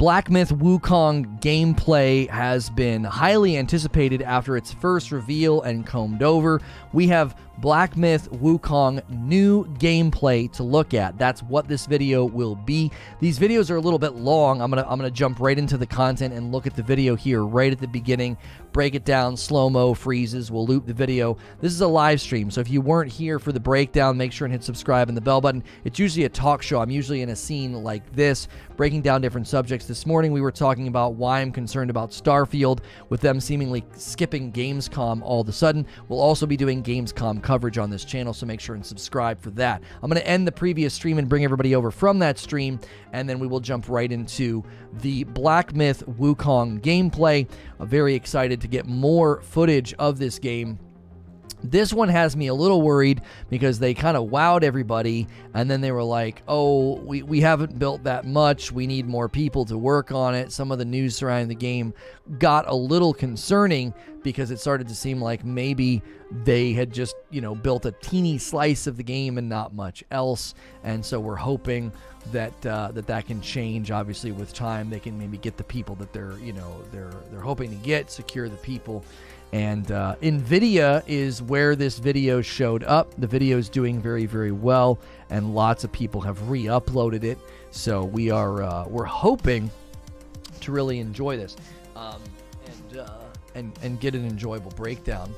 Black Myth Wukong gameplay has been highly anticipated after its first reveal and combed over. We have Black Myth Wukong new gameplay to look at. That's what this video will be. These videos are a little bit long. I'm gonna jump right into the content and look at the video here right at the beginning, break it down, slow-mo, freezes, we'll loop the video. This is a live stream, so if you weren't here for the breakdown, make sure and hit subscribe and the bell button. It's usually a talk show. I'm usually in a scene like this, breaking down different subjects. This morning we were talking about why I'm concerned about Starfield, with them seemingly skipping Gamescom all of a sudden. We'll also be doing Gamescom coverage on this channel, so make sure and subscribe for that. I'm going to end the previous stream and bring everybody over from that stream, and then we will jump right into the Black Myth Wukong gameplay. I'm very excited to get more footage of this game. This one has me a little worried because they kind of wowed everybody, and then they were like, oh, we haven't built that much. We need more people to work on it. Some of the news surrounding the game got a little concerning because it started to seem like maybe they had just, built a teeny slice of the game and not much else. And so we're hoping that that can change. Obviously, with time, they can maybe get the people that they're hoping to get, secure the people. And NVIDIA is where this video showed up. The video is doing very, very well, and lots of people have re-uploaded it. So we're hoping to really enjoy this and get an enjoyable breakdown.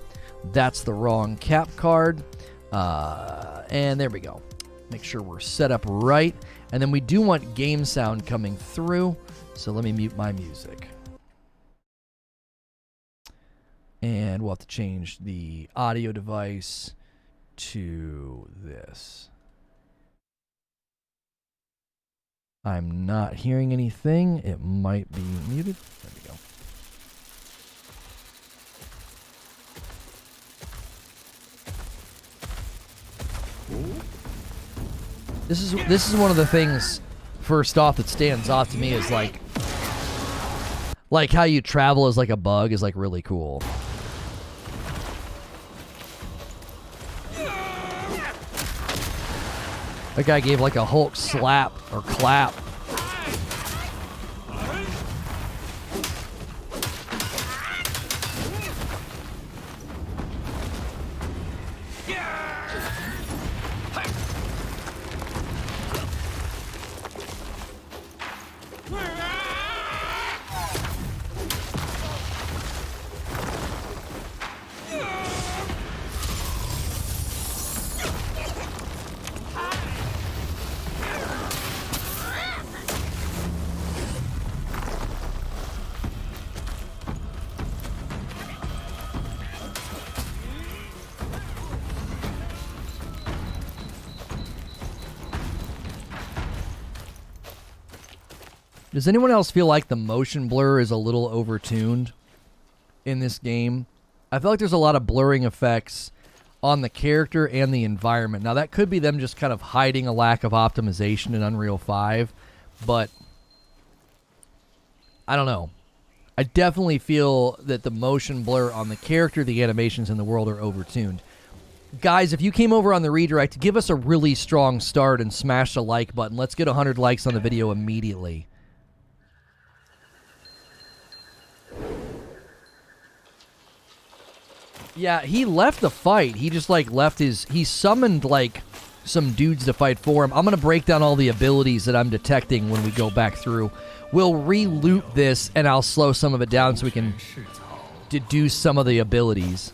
That's the wrong cap card, and there we go. Make sure we're set up right, and then we do want game sound coming through. So let me mute my music. And we'll have to change the audio device to this. I'm not hearing anything. It might be muted. There we go. This is one of the things, first off, that stands off to me is like how you travel as like a bug is like really cool. That guy gave like a Hulk slap or clap. Does anyone else feel like the motion blur is a little overtuned in this game? I feel like there's a lot of blurring effects on the character and the environment. Now, that could be them just kind of hiding a lack of optimization in Unreal 5, but I don't know. I definitely feel that the motion blur on the character, the animations in the world are overtuned. Guys, if you came over on the redirect, give us a really strong start and smash the like button. Let's get 100 likes on the video immediately. Yeah, he left the fight. He just, left his... He summoned, some dudes to fight for him. I'm going to break down all the abilities that I'm detecting when we go back through. We'll re-loop this, and I'll slow some of it down so we can deduce some of the abilities.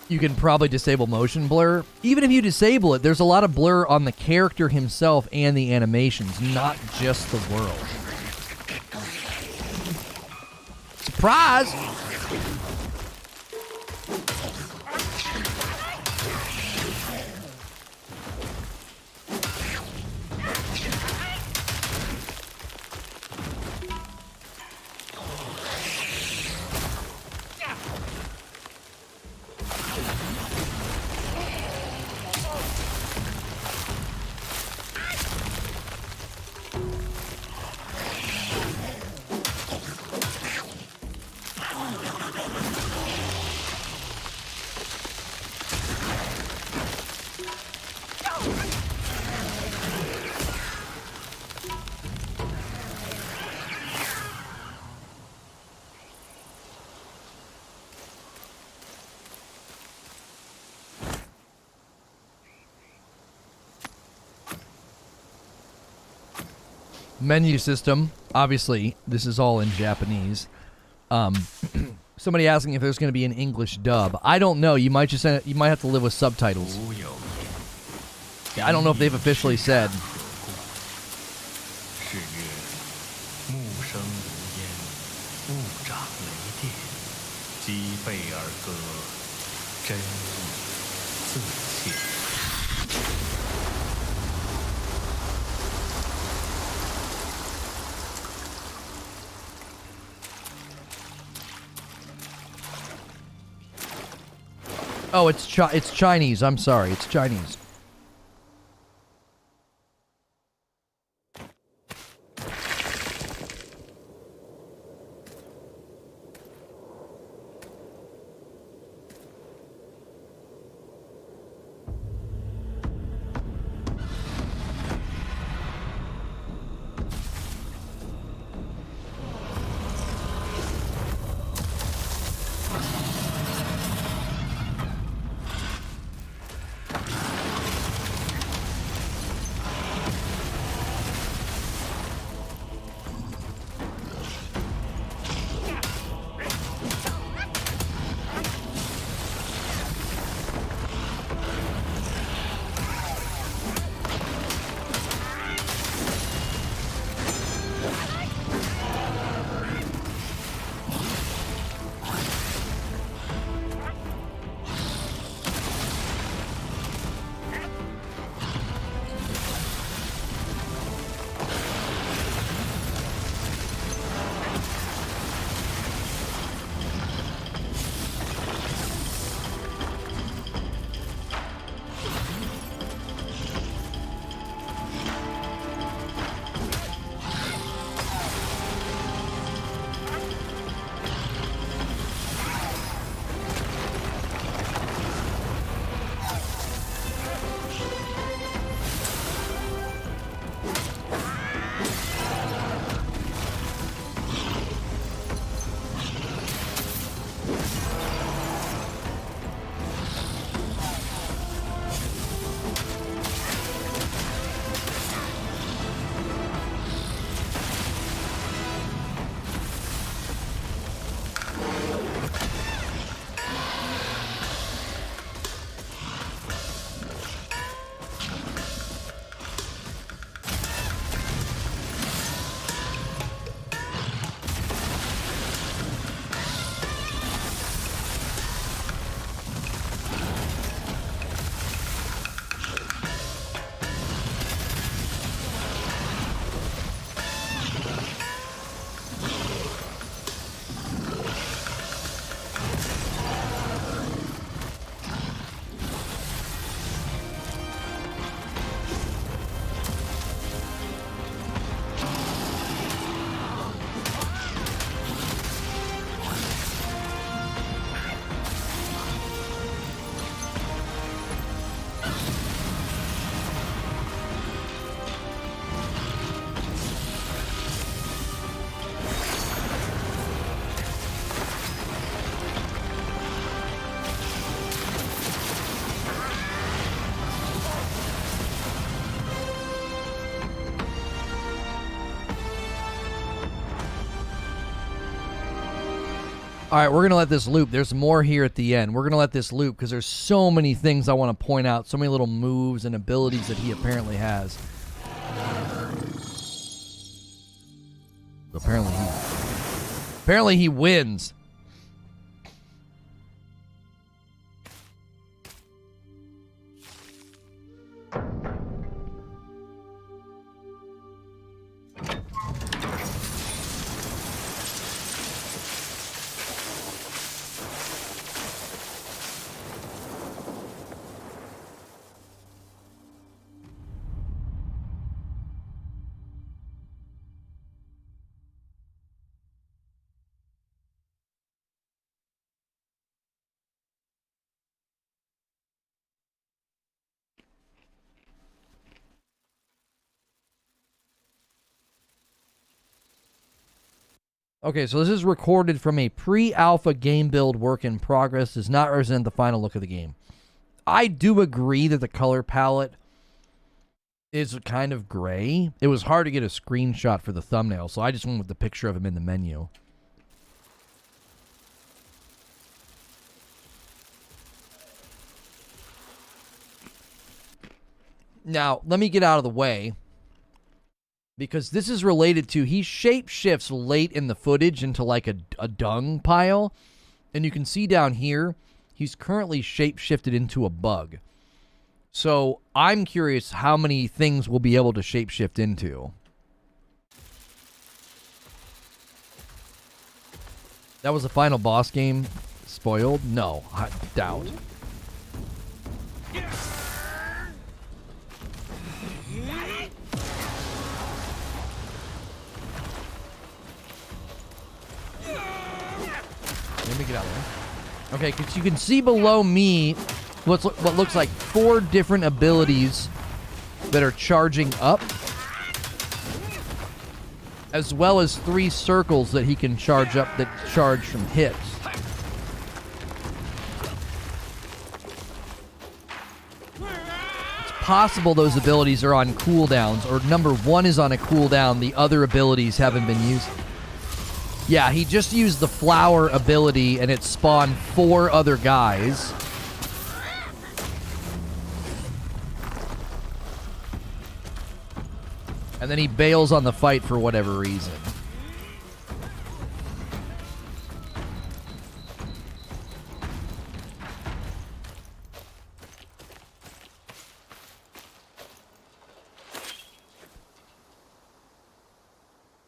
You can probably disable motion blur. Even if you disable it, there's a lot of blur on the character himself and the animations, not just the world. Surprise! Menu system. Obviously, this is all in Japanese. Somebody asking if there's going to be an English dub. I don't know. You might have to live with subtitles. Yeah, I don't know if they've officially said. Oh, it's Chinese. I'm sorry. It's Chinese. All right, we're going to let this loop. There's more here at the end. We're going to let this loop because there's so many things I want to point out, so many little moves and abilities that he apparently has. Apparently he wins. Okay, so this is recorded from a pre-alpha game build work in progress. Does not represent the final look of the game. I do agree that the color palette is kind of gray. It was hard to get a screenshot for the thumbnail, so I just went with the picture of him in the menu. Now, let me get out of the way, because this is related to, he shape-shifts late in the footage into like a dung pile, and you can see down here, he's currently shape-shifted into a bug. So I'm curious how many things we'll be able to shapeshift into. That was the final boss game spoiled? No, I doubt. Let me get out of there. Okay, because you can see below me what looks like 4 different abilities that are charging up, as well as 3 circles that he can charge up that charge from hits. It's possible those abilities are on cooldowns, or number 1 is on a cooldown, the other abilities haven't been used. Yeah, he just used the flower ability and it spawned 4 other guys. And then he bails on the fight for whatever reason.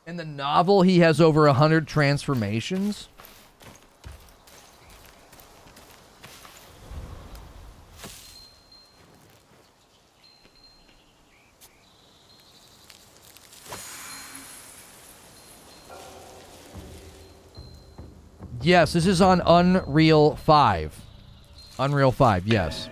In the novel, he has over 100 transformations. Yes, this is on Unreal 5. Unreal 5, yes.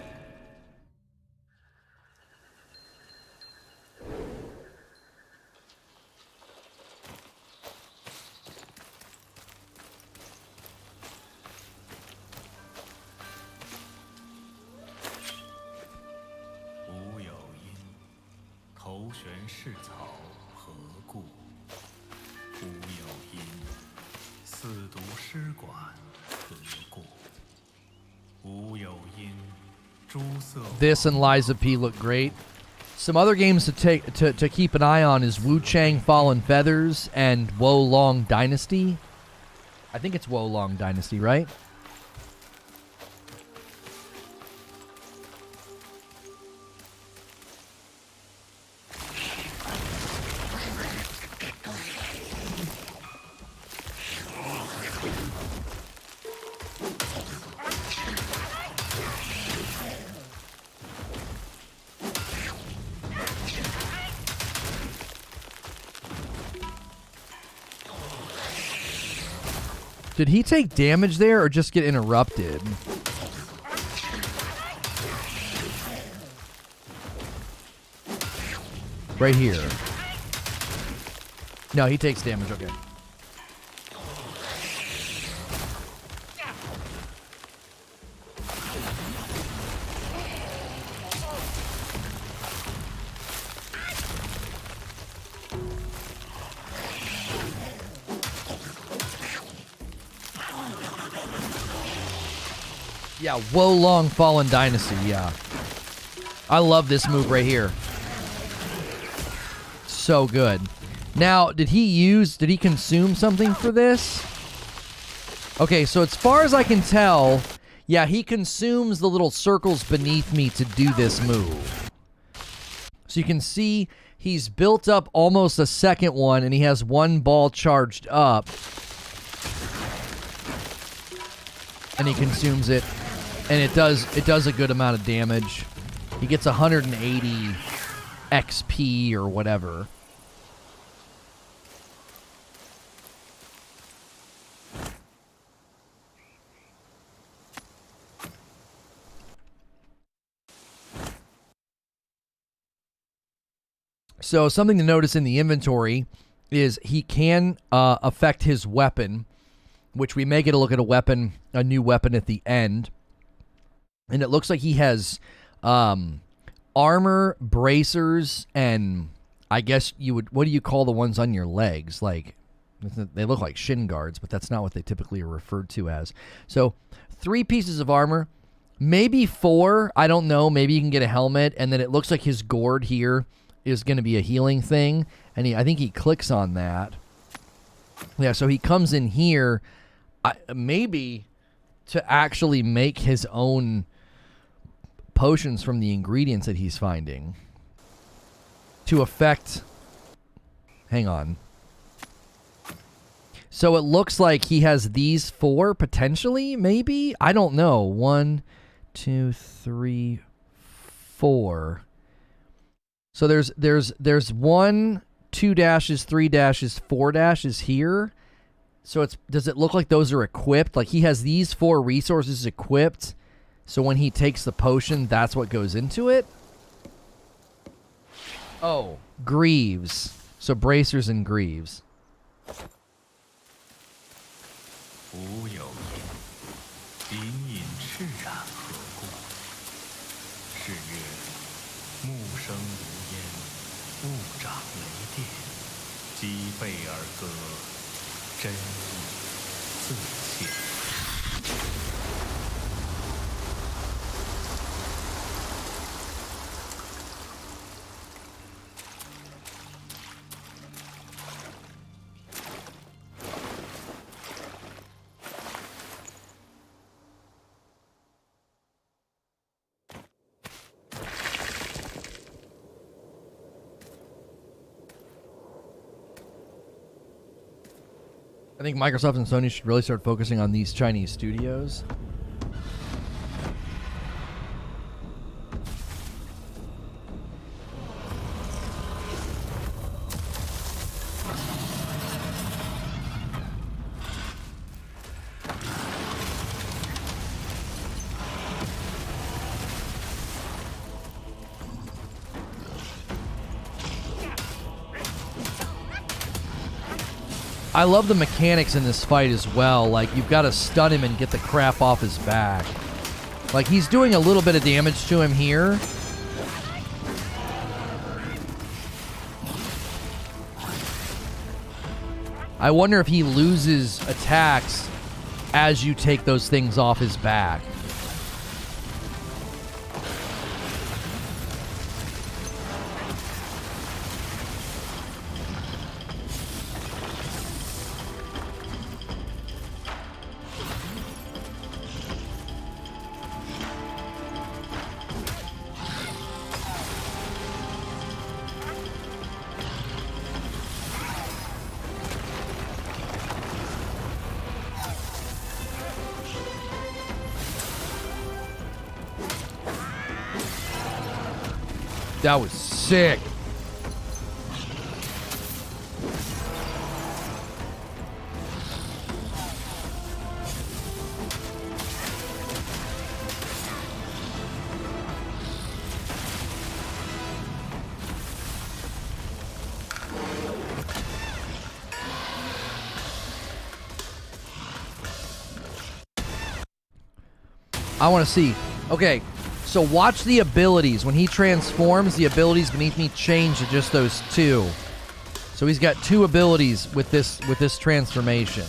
This and Liza P look great. Some other games to keep an eye on is Wu Chang Fallen Feathers and Wo Long Dynasty. I think it's Wo Long Dynasty, right? Did he take damage there or just get interrupted? Right here. No, he takes damage, okay. Yeah, Wo Long Fallen Dynasty, yeah. I love this move right here. So good. Now, did he consume something for this? Okay, so as far as I can tell, yeah, he consumes the little circles beneath me to do this move. So you can see he's built up almost a second one, and he has 1 ball charged up. And he consumes it. And it does a good amount of damage. He gets 180 XP or whatever. So something to notice in the inventory is he can affect his weapon, which we may get a look at a new weapon at the end. And it looks like he has armor, bracers, and I guess you would, what do you call the ones on your legs? Like, they look like shin guards, but that's not what they typically are referred to as. So 3 pieces of armor, maybe 4. I don't know. Maybe you can get a helmet, and then it looks like his gourd here is going to be a healing thing, and I think he clicks on that. Yeah, so he comes in here, maybe to actually make his own potions from the ingredients that he's finding to affect. Hang on. So it looks like he has these 4 potentially, maybe? I don't know. 1, 2, 3, 4. So there's 1, 2 dashes, 3 dashes, 4 dashes here. So does it look like those are equipped? Like he has these 4 resources equipped. So when he takes the potion, that's what goes into it? Oh, greaves. So bracers and greaves. 吾有言：隐隐赤然可过。是曰：木生无烟，物长雷电，击背而歌，真意自现。 I think Microsoft and Sony should really start focusing on these Chinese studios. I love the mechanics in this fight as well. Like, you've got to stun him and get the crap off his back. Like, he's doing a little bit of damage to him here. I wonder if he loses attacks as you take those things off his back. That was sick. I want to see. Okay. So watch the abilities. When he transforms, the abilities beneath me change to just those 2. So he's got 2 abilities with this transformation.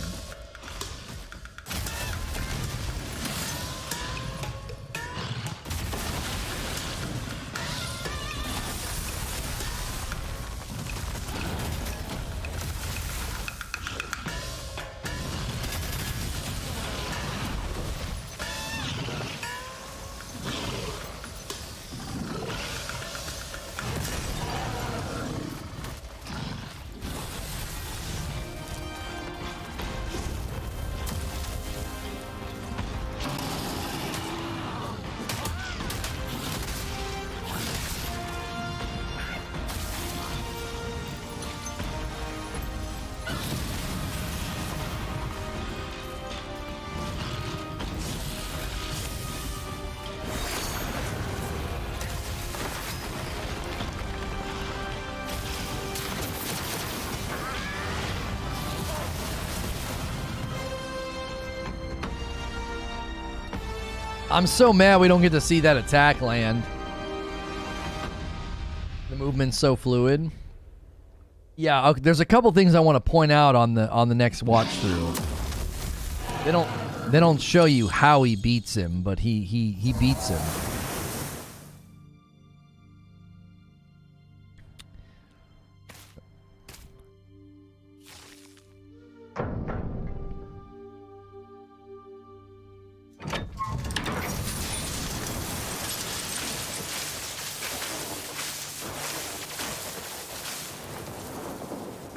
I'm so mad we don't get to see that attack land. The movement's so fluid. Yeah, okay, there's a couple things I want to point out on the next watch through. They don't show you how he beats him, but he beats him.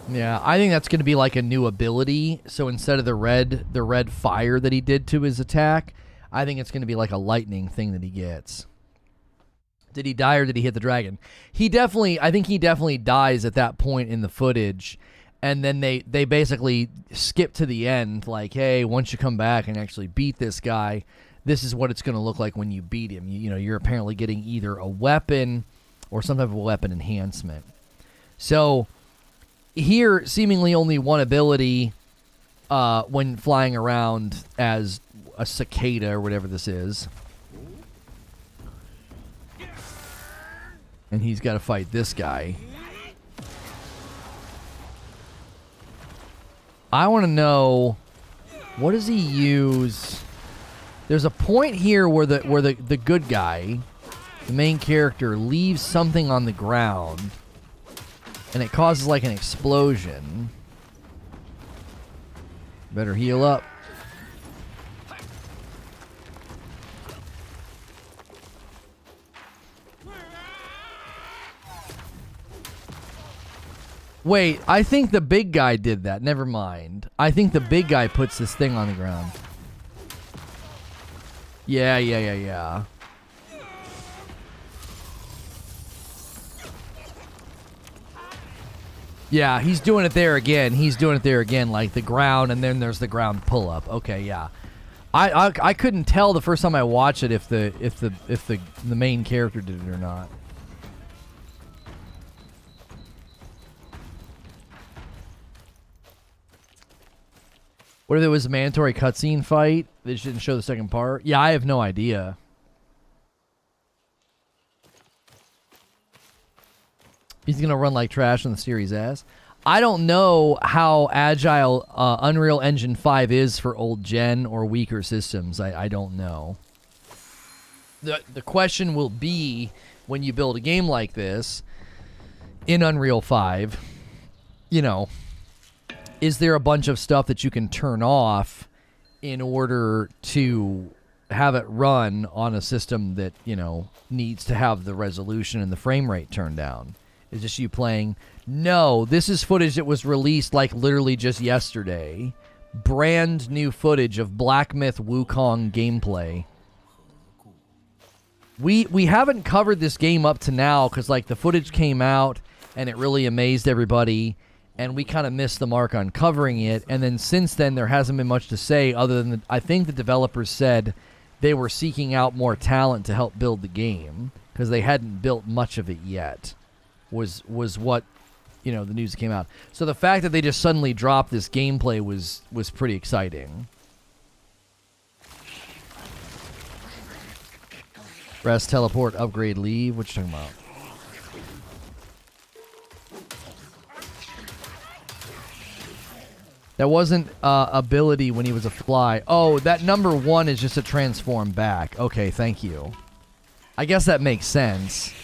Yeah, I think that's going to be like a new ability. So instead of the red fire that he did to his attack, I think it's going to be like a lightning thing that he gets. Did he die or did he hit the dragon? I think he definitely dies at that point in the footage. And then they basically skip to the end, like, hey, once you come back and actually beat this guy, this is what it's going to look like when you beat him. You know, you're apparently getting either a weapon or some type of weapon enhancement. So here, seemingly only one ability when flying around as a cicada or whatever this is. And he's got to fight this guy. I want to know, what does he use? There's a point here where the good guy, the main character, leaves something on the ground. And it causes like an explosion. Better heal up. Wait, I think the big guy did that. Never mind. I think the big guy puts this thing on the ground. Yeah. Yeah, he's doing it there again. Like the ground, and then there's the ground pull up. Okay, yeah. I couldn't tell the first time I watched it if the main character did it or not. What if it was a mandatory cutscene fight? They just didn't show the second part? Yeah, I have no idea. He's going to run like trash on the Series S. I don't know how agile Unreal Engine 5 is for old gen or weaker systems. I don't know. The question will be, when you build a game like this in Unreal 5, you know, is there a bunch of stuff that you can turn off in order to have it run on a system that, you know, needs to have the resolution and the frame rate turned down? Is this you playing? No, this is footage that was released like literally just yesterday. Brand new footage of Black Myth Wukong gameplay. We haven't covered this game up to now because like the footage came out and it really amazed everybody, and we kind of missed the mark on covering it. And then since then there hasn't been much to say other than I think the developers said they were seeking out more talent to help build the game because they hadn't built much of it yet. Was what, you know, the news that came out. So the fact that they just suddenly dropped this gameplay was pretty exciting. Rest, teleport, upgrade, leave. What you talking about? That wasn't ability when he was a fly. Oh, that number 1 is just a transform back. Okay, thank you. I guess that makes sense.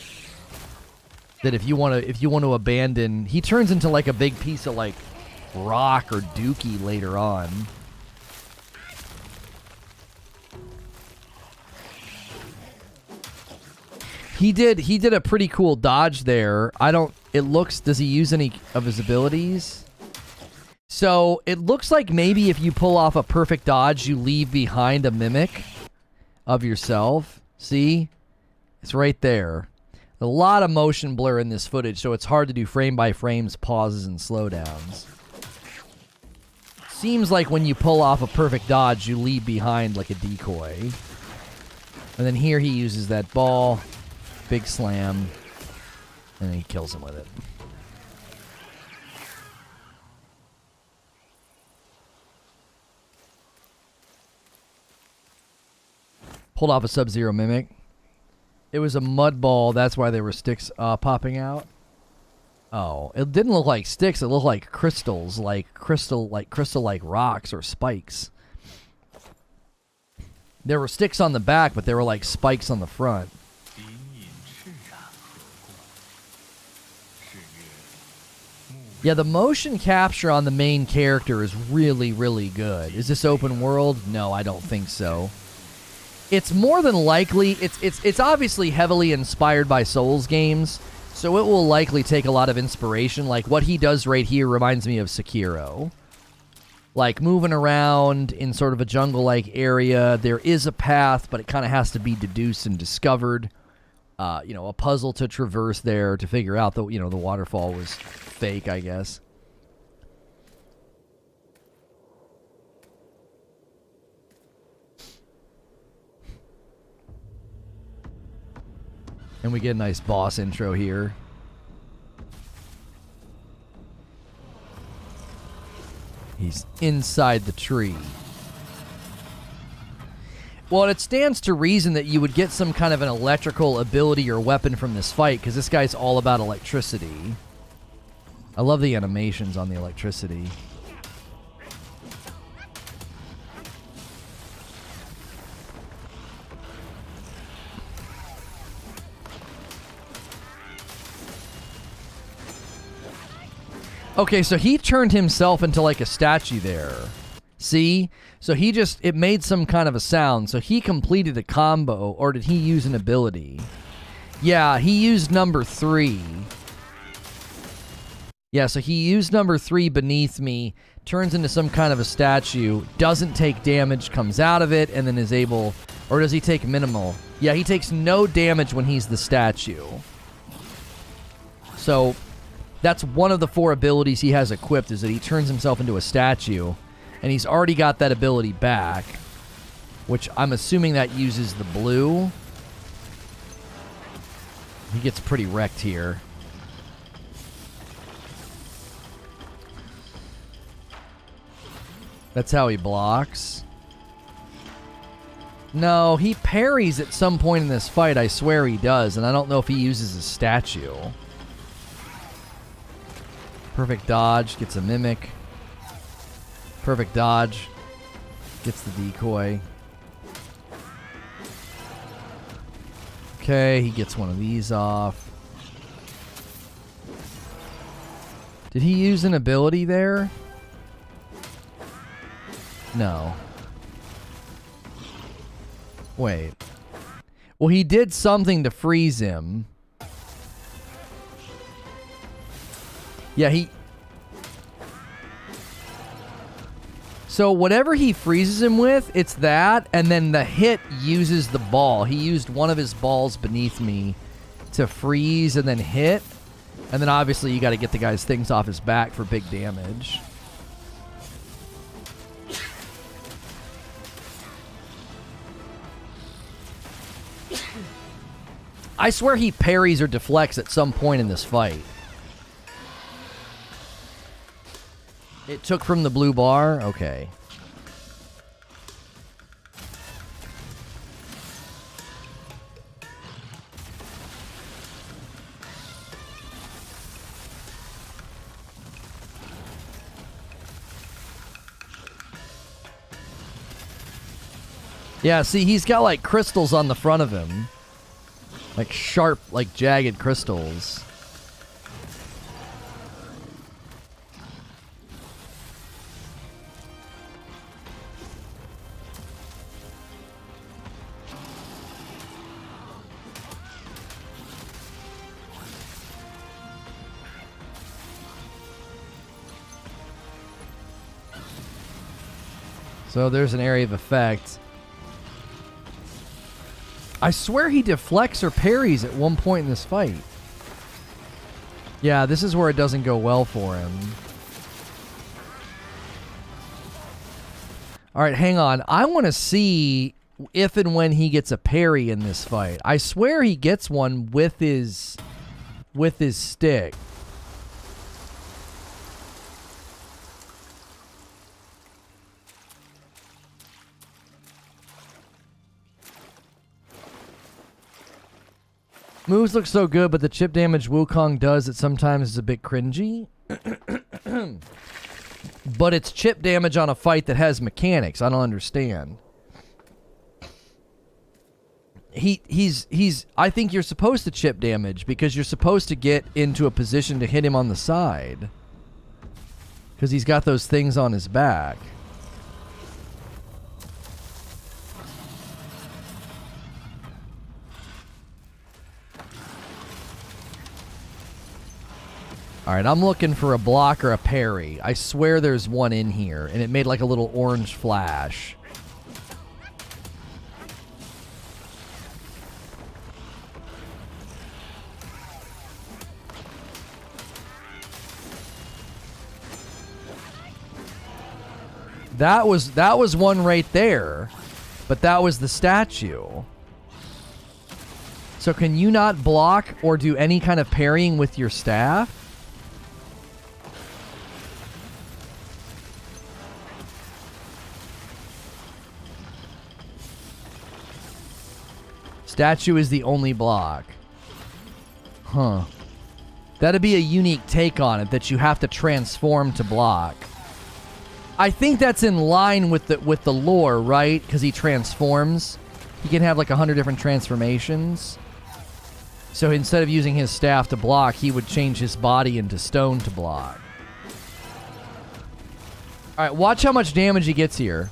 That if you want to abandon, he turns into like a big piece of like rock or dookie later on. He did a pretty cool dodge there. Does he use any of his abilities? So it looks like maybe if you pull off a perfect dodge, you leave behind a mimic of yourself. See? It's right there. A lot of motion blur in this footage, so it's hard to do frame by frames, pauses, and slowdowns. Seems like when you pull off a perfect dodge, you leave behind like a decoy. And then here he uses that ball, big slam, and then he kills him with it. Pulled off a Sub-Zero mimic. It was a mud ball. That's why there were sticks popping out. Oh, it didn't look like sticks. It looked like crystals, like crystal-like rocks or spikes. There were sticks on the back, but there were like spikes on the front. Yeah, the motion capture on the main character is really, really good. Is this open world? No, I don't think so. It's more than likely, it's obviously heavily inspired by Souls games, so it will likely take a lot of inspiration. Like, what he does right here reminds me of Sekiro. Like, moving around in sort of a jungle-like area. There is a path, but it kind of has to be deduced and discovered. You know, a puzzle to traverse there to figure out that, you know, the waterfall was fake, I guess. And we get a nice boss intro here. He's inside the tree. Well, it stands to reason that you would get some kind of an electrical ability or weapon from this fight, because this guy's all about electricity. I love the animations on the electricity. Okay, so he turned himself into like a statue there. See? So he just, it made some kind of a sound. So he completed a combo, or did he use an ability? Yeah, he used number 3. Yeah, so he used number 3 beneath me, turns into some kind of a statue, doesn't take damage, comes out of it, and then is able, or does he take minimal? Yeah, he takes no damage when he's the statue. So that's one of the 4 abilities he has equipped, is that he turns himself into a statue. And he's already got that ability back, which I'm assuming that uses the blue. He gets pretty wrecked here. That's how he blocks. No, he parries at some point in this fight. I swear he does, and I don't know if he uses a statue. Perfect dodge, gets a mimic. Perfect dodge. Gets the decoy. Okay, he gets one of these off. Did he use an ability there? No. Wait. Well, he did something to freeze him. Yeah, he... So whatever he freezes him with, it's that, and then the hit uses the ball. He used one of his balls beneath me to freeze and then hit. And then obviously you got to get the guy's things off his back for big damage. I swear he parries or deflects at some point in this fight. It took from the blue bar? Okay. Yeah, see, he's got like crystals on the front of him. Like sharp, like jagged crystals. So there's an area of effect. I swear he deflects or parries at one point in this fight. Yeah, this is where it doesn't go well for him. Alright, hang on. I want to see if and when he gets a parry in this fight. I swear he gets one with his stick. Moves look so good, but the chip damage Wukong does it sometimes is a bit cringy. But it's chip damage on a fight that has mechanics. I don't understand. He's I think you're supposed to chip damage because you're supposed to get into a position to hit him on the side. Because he's got those things on his back. Alright, I'm looking for a block or a parry. I swear there's one in here, and it made like a little orange flash. That was one right there, but that was the statue. So can you not block or do any kind of parrying with your staff? Statue is the only block. Huh. That'd be a unique take on it, that you have to transform to block. I think that's in line with the lore, right? Because he transforms. He can have like 100 different transformations. So instead of using his staff to block, he would change his body into stone to block. Alright, watch how much damage he gets here.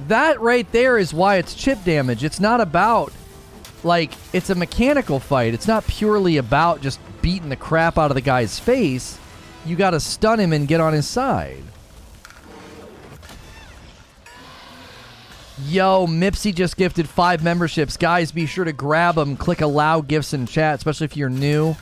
That right there is why it's chip damage. It's not about, like, it's a mechanical fight. It's not purely about just beating the crap out of the guy's face. You gotta stun him and get on his side. Yo, Mipsy just gifted 5 memberships. Guys, be sure to grab them. Click allow gifts in chat, especially if you're new.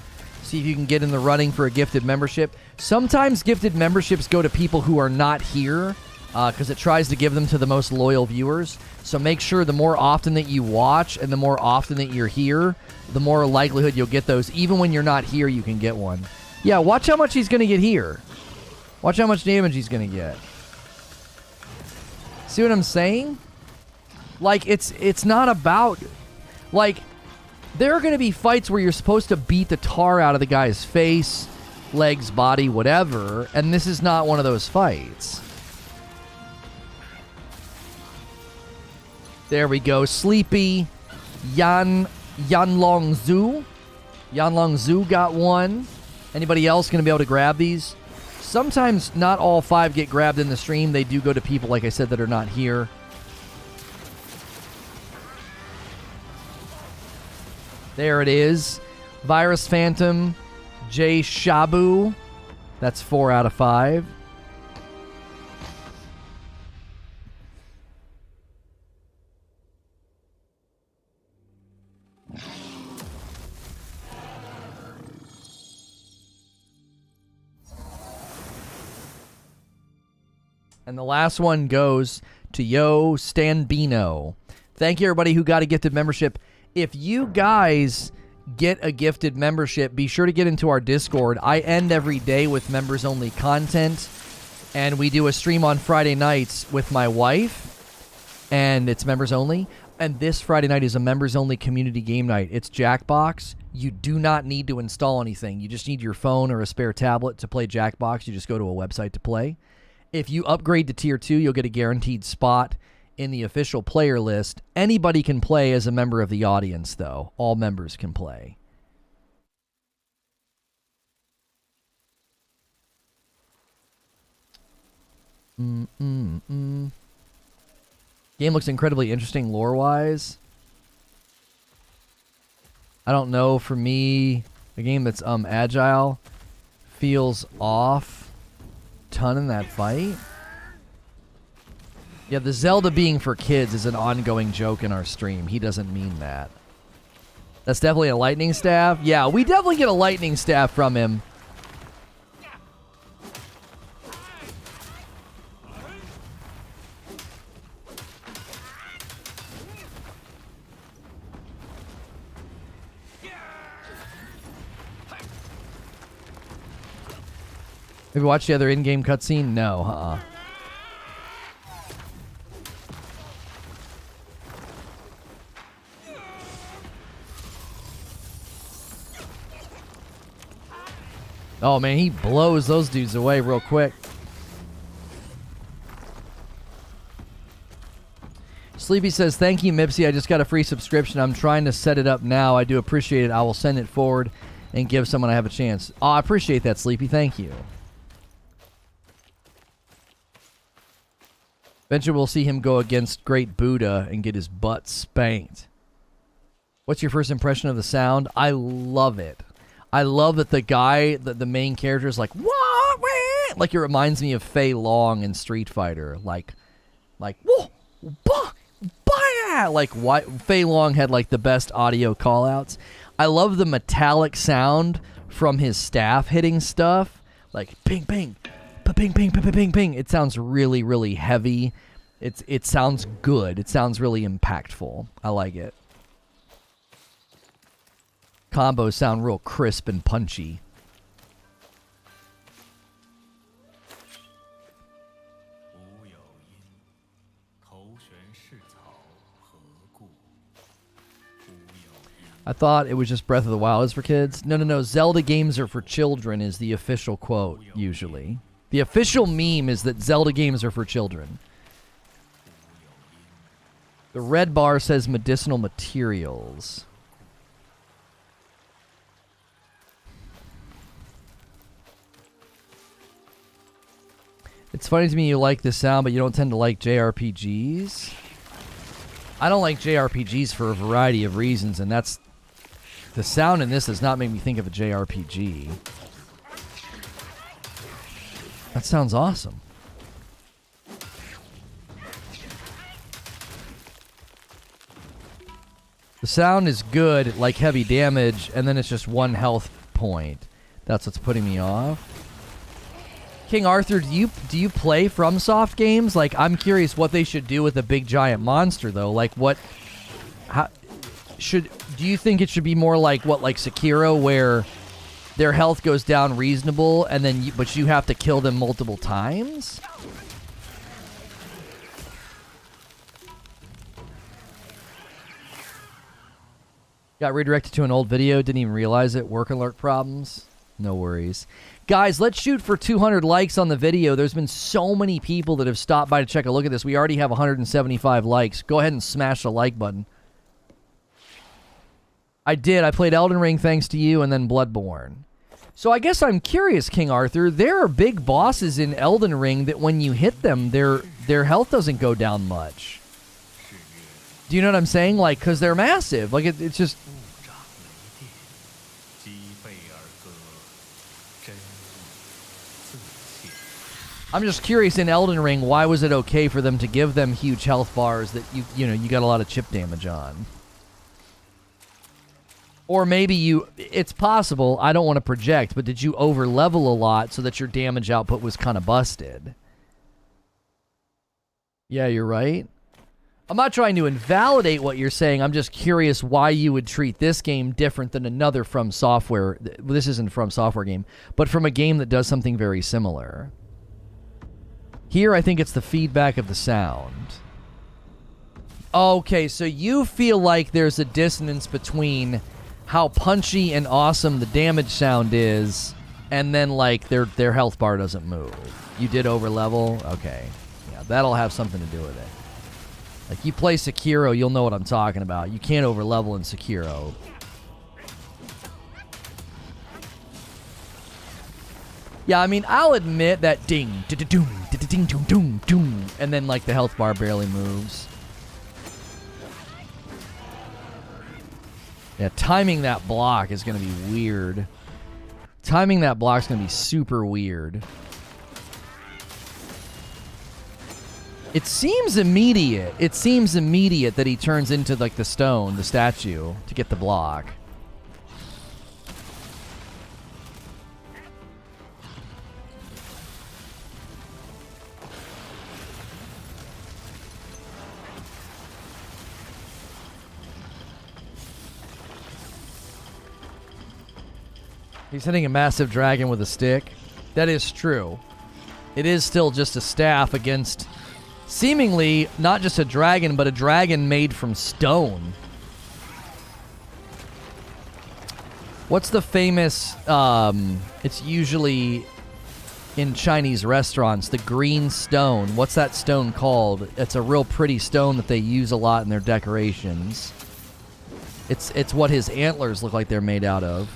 See if you can get in the running for a gifted membership. Sometimes gifted memberships go to people who are not here, because it tries to give them to the most loyal viewers. So make sure the more often that you watch and the more often that you're here, the more likelihood you'll get those. Even when you're not here, you can get one. Yeah, watch how much he's going to get here. Watch how much damage he's going to get. See what I'm saying? Like, it's not about... Like, there are going to be fights where you're supposed to beat the tar out of the guy's face, legs, body, whatever, and this is not one of those fights. There we go. Sleepy Yanlong Zhu. Yanlong Zhu got one. Anybody else going to be able to grab these? Sometimes not all 5 get grabbed in the stream. They do go to people, like I said, that are not here. There it is. Virus Phantom. J Shabu. That's 4 out of 5. And the last one goes to Yo Stanbino. Thank you, everybody who got a gifted membership. If you guys get a gifted membership, be sure to get into our Discord. I end every day with members-only content, and we do a stream on Friday nights with my wife, and it's members-only. And this Friday night is a members-only community game night. It's Jackbox. You do not need to install anything. You just need your phone or a spare tablet to play Jackbox. You just go to a website to play. If you upgrade to Tier 2, you'll get a guaranteed spot in the official player list. Anybody can play as a member of the audience, though. All members can play. Game looks incredibly interesting lore-wise. I don't know, for me, a game that's agile feels off. Ton in that fight. Yeah, the Zelda being for kids is an ongoing joke in our stream. He doesn't mean that. That's definitely a lightning staff. Yeah, we definitely get a lightning staff from him. Have you watched the other in-game cutscene? No, Oh, man, he blows those dudes away real quick. Sleepy says, thank you, Mipsy. I just got a free subscription. I'm trying to set it up now. I do appreciate it. I will send it forward and give someone I have a chance. Oh, I appreciate that, Sleepy. Thank you. Eventually, we'll see him go against Great Buddha and get his butt spanked. What's your first impression of the sound? I love it. I love that the guy, the main character is like, what? Like it reminds me of Fei Long in Street Fighter. Like, whoa, bah, bah. Like, Fei Long had like the best audio callouts. I love the metallic sound from his staff hitting stuff. Like, ping, ping, ping, ping, ping, ping, ping. It sounds really, really heavy. It sounds good. It sounds really impactful. I like it. Combos sound real crisp and punchy. I thought it was just Breath of the Wild is for kids. No. Zelda games are for children is the official quote, usually. The official meme is that Zelda games are for children. The red bar says medicinal materials. It's funny to me you like this sound, but you don't tend to like JRPGs. I don't like JRPGs for a variety of reasons, and that's... The sound in this does not make me think of a JRPG. That sounds awesome. The sound is good, like heavy damage, and then it's just one health point. That's what's putting me off. King Arthur, do you play FromSoft games? Like, I'm curious what they should do with a big giant monster, though. Like, do you think it should be more like Sekiro, where their health goes down reasonable, and then but you have to kill them multiple times? Got redirected to an old video, didn't even realize it. Work alert problems. No worries. Guys, let's shoot for 200 likes on the video. There's been so many people that have stopped by to check a look at this. We already have 175 likes. Go ahead and smash the like button. I did. I played Elden Ring thanks to you and then Bloodborne. So I guess I'm curious, King Arthur. There are big bosses in Elden Ring that when you hit them, their health doesn't go down much. Do you know what I'm saying? Like, because they're massive. Like, it's just... I'm just curious, in Elden Ring, why was it okay for them to give them huge health bars that you got a lot of chip damage on? Or maybe it's possible, I don't want to project, but did you over level a lot so that your damage output was kind of busted? Yeah, you're right. I'm not trying to invalidate what you're saying. I'm just curious why you would treat this game different than another From Software. This isn't From Software game, but from a game that does something very similar. Here, I think it's the feedback of the sound. Okay, so you feel like there's a dissonance between how punchy and awesome the damage sound is, and then, like, their health bar doesn't move. You did over level? Okay. Yeah, that'll have something to do with it. Like, you play Sekiro, you'll know what I'm talking about. You can't over level in Sekiro. Yeah, I mean, I'll admit that ding, da-da-doom, da-da-ding, doom, doom, doom, and then, like, the health bar barely moves. Yeah, timing that block is going to be weird. Timing that block is going to be super weird. It seems immediate. It seems immediate that he turns into, like, the stone, the statue, to get the block. He's hitting a massive dragon with a stick. That is true. It is still just a staff against seemingly not just a dragon, but a dragon made from stone. What's the famous, it's usually in Chinese restaurants, the green stone. What's that stone called? It's a real pretty stone that they use a lot in their decorations. It's what his antlers look like they're made out of.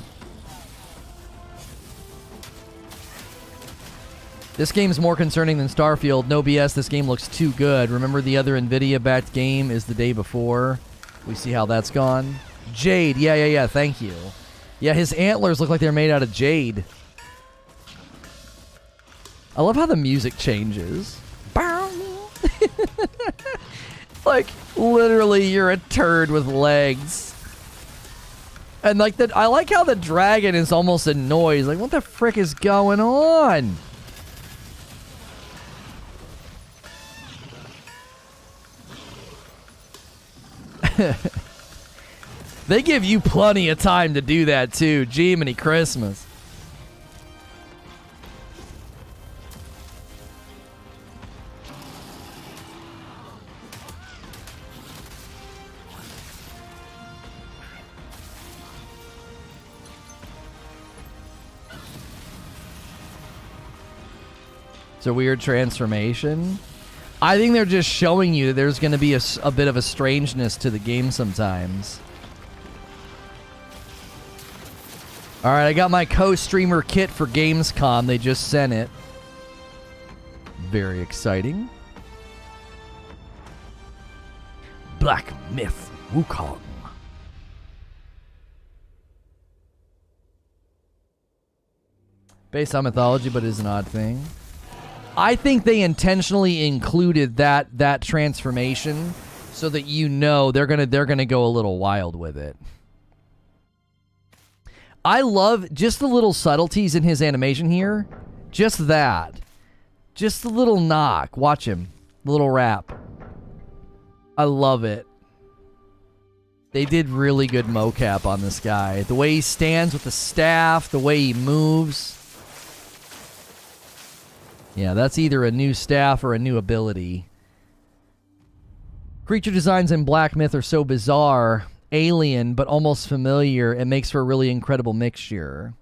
This game's more concerning than Starfield. No BS, this game looks too good. Remember the other Nvidia-backed game is the day before? We see how that's gone. Jade, yeah, thank you. Yeah, his antlers look like they're made out of jade. I love how the music changes. Like, literally, you're a turd with legs. And like that, I like how the dragon is almost a noise. Like, what the frick is going on? They give you plenty of time to do that too. Jiminy Christmas. It's a weird transformation. I think they're just showing you that there's going to be a bit of a strangeness to the game sometimes. Alright, I got my co-streamer kit for Gamescom. They just sent it. Very exciting. Black Myth Wukong. Based on mythology, but is an odd thing. I think they intentionally included that transformation so that you know they're gonna go a little wild with it. I love just the little subtleties in his animation here. Just that. Just the little knock. Watch him. The little rap. I love it. They did really good mocap on this guy. The way he stands with the staff, the way he moves. Yeah, that's either a new staff or a new ability. Creature designs in Black Myth are so bizarre, alien, but almost familiar. It makes for a really incredible mixture.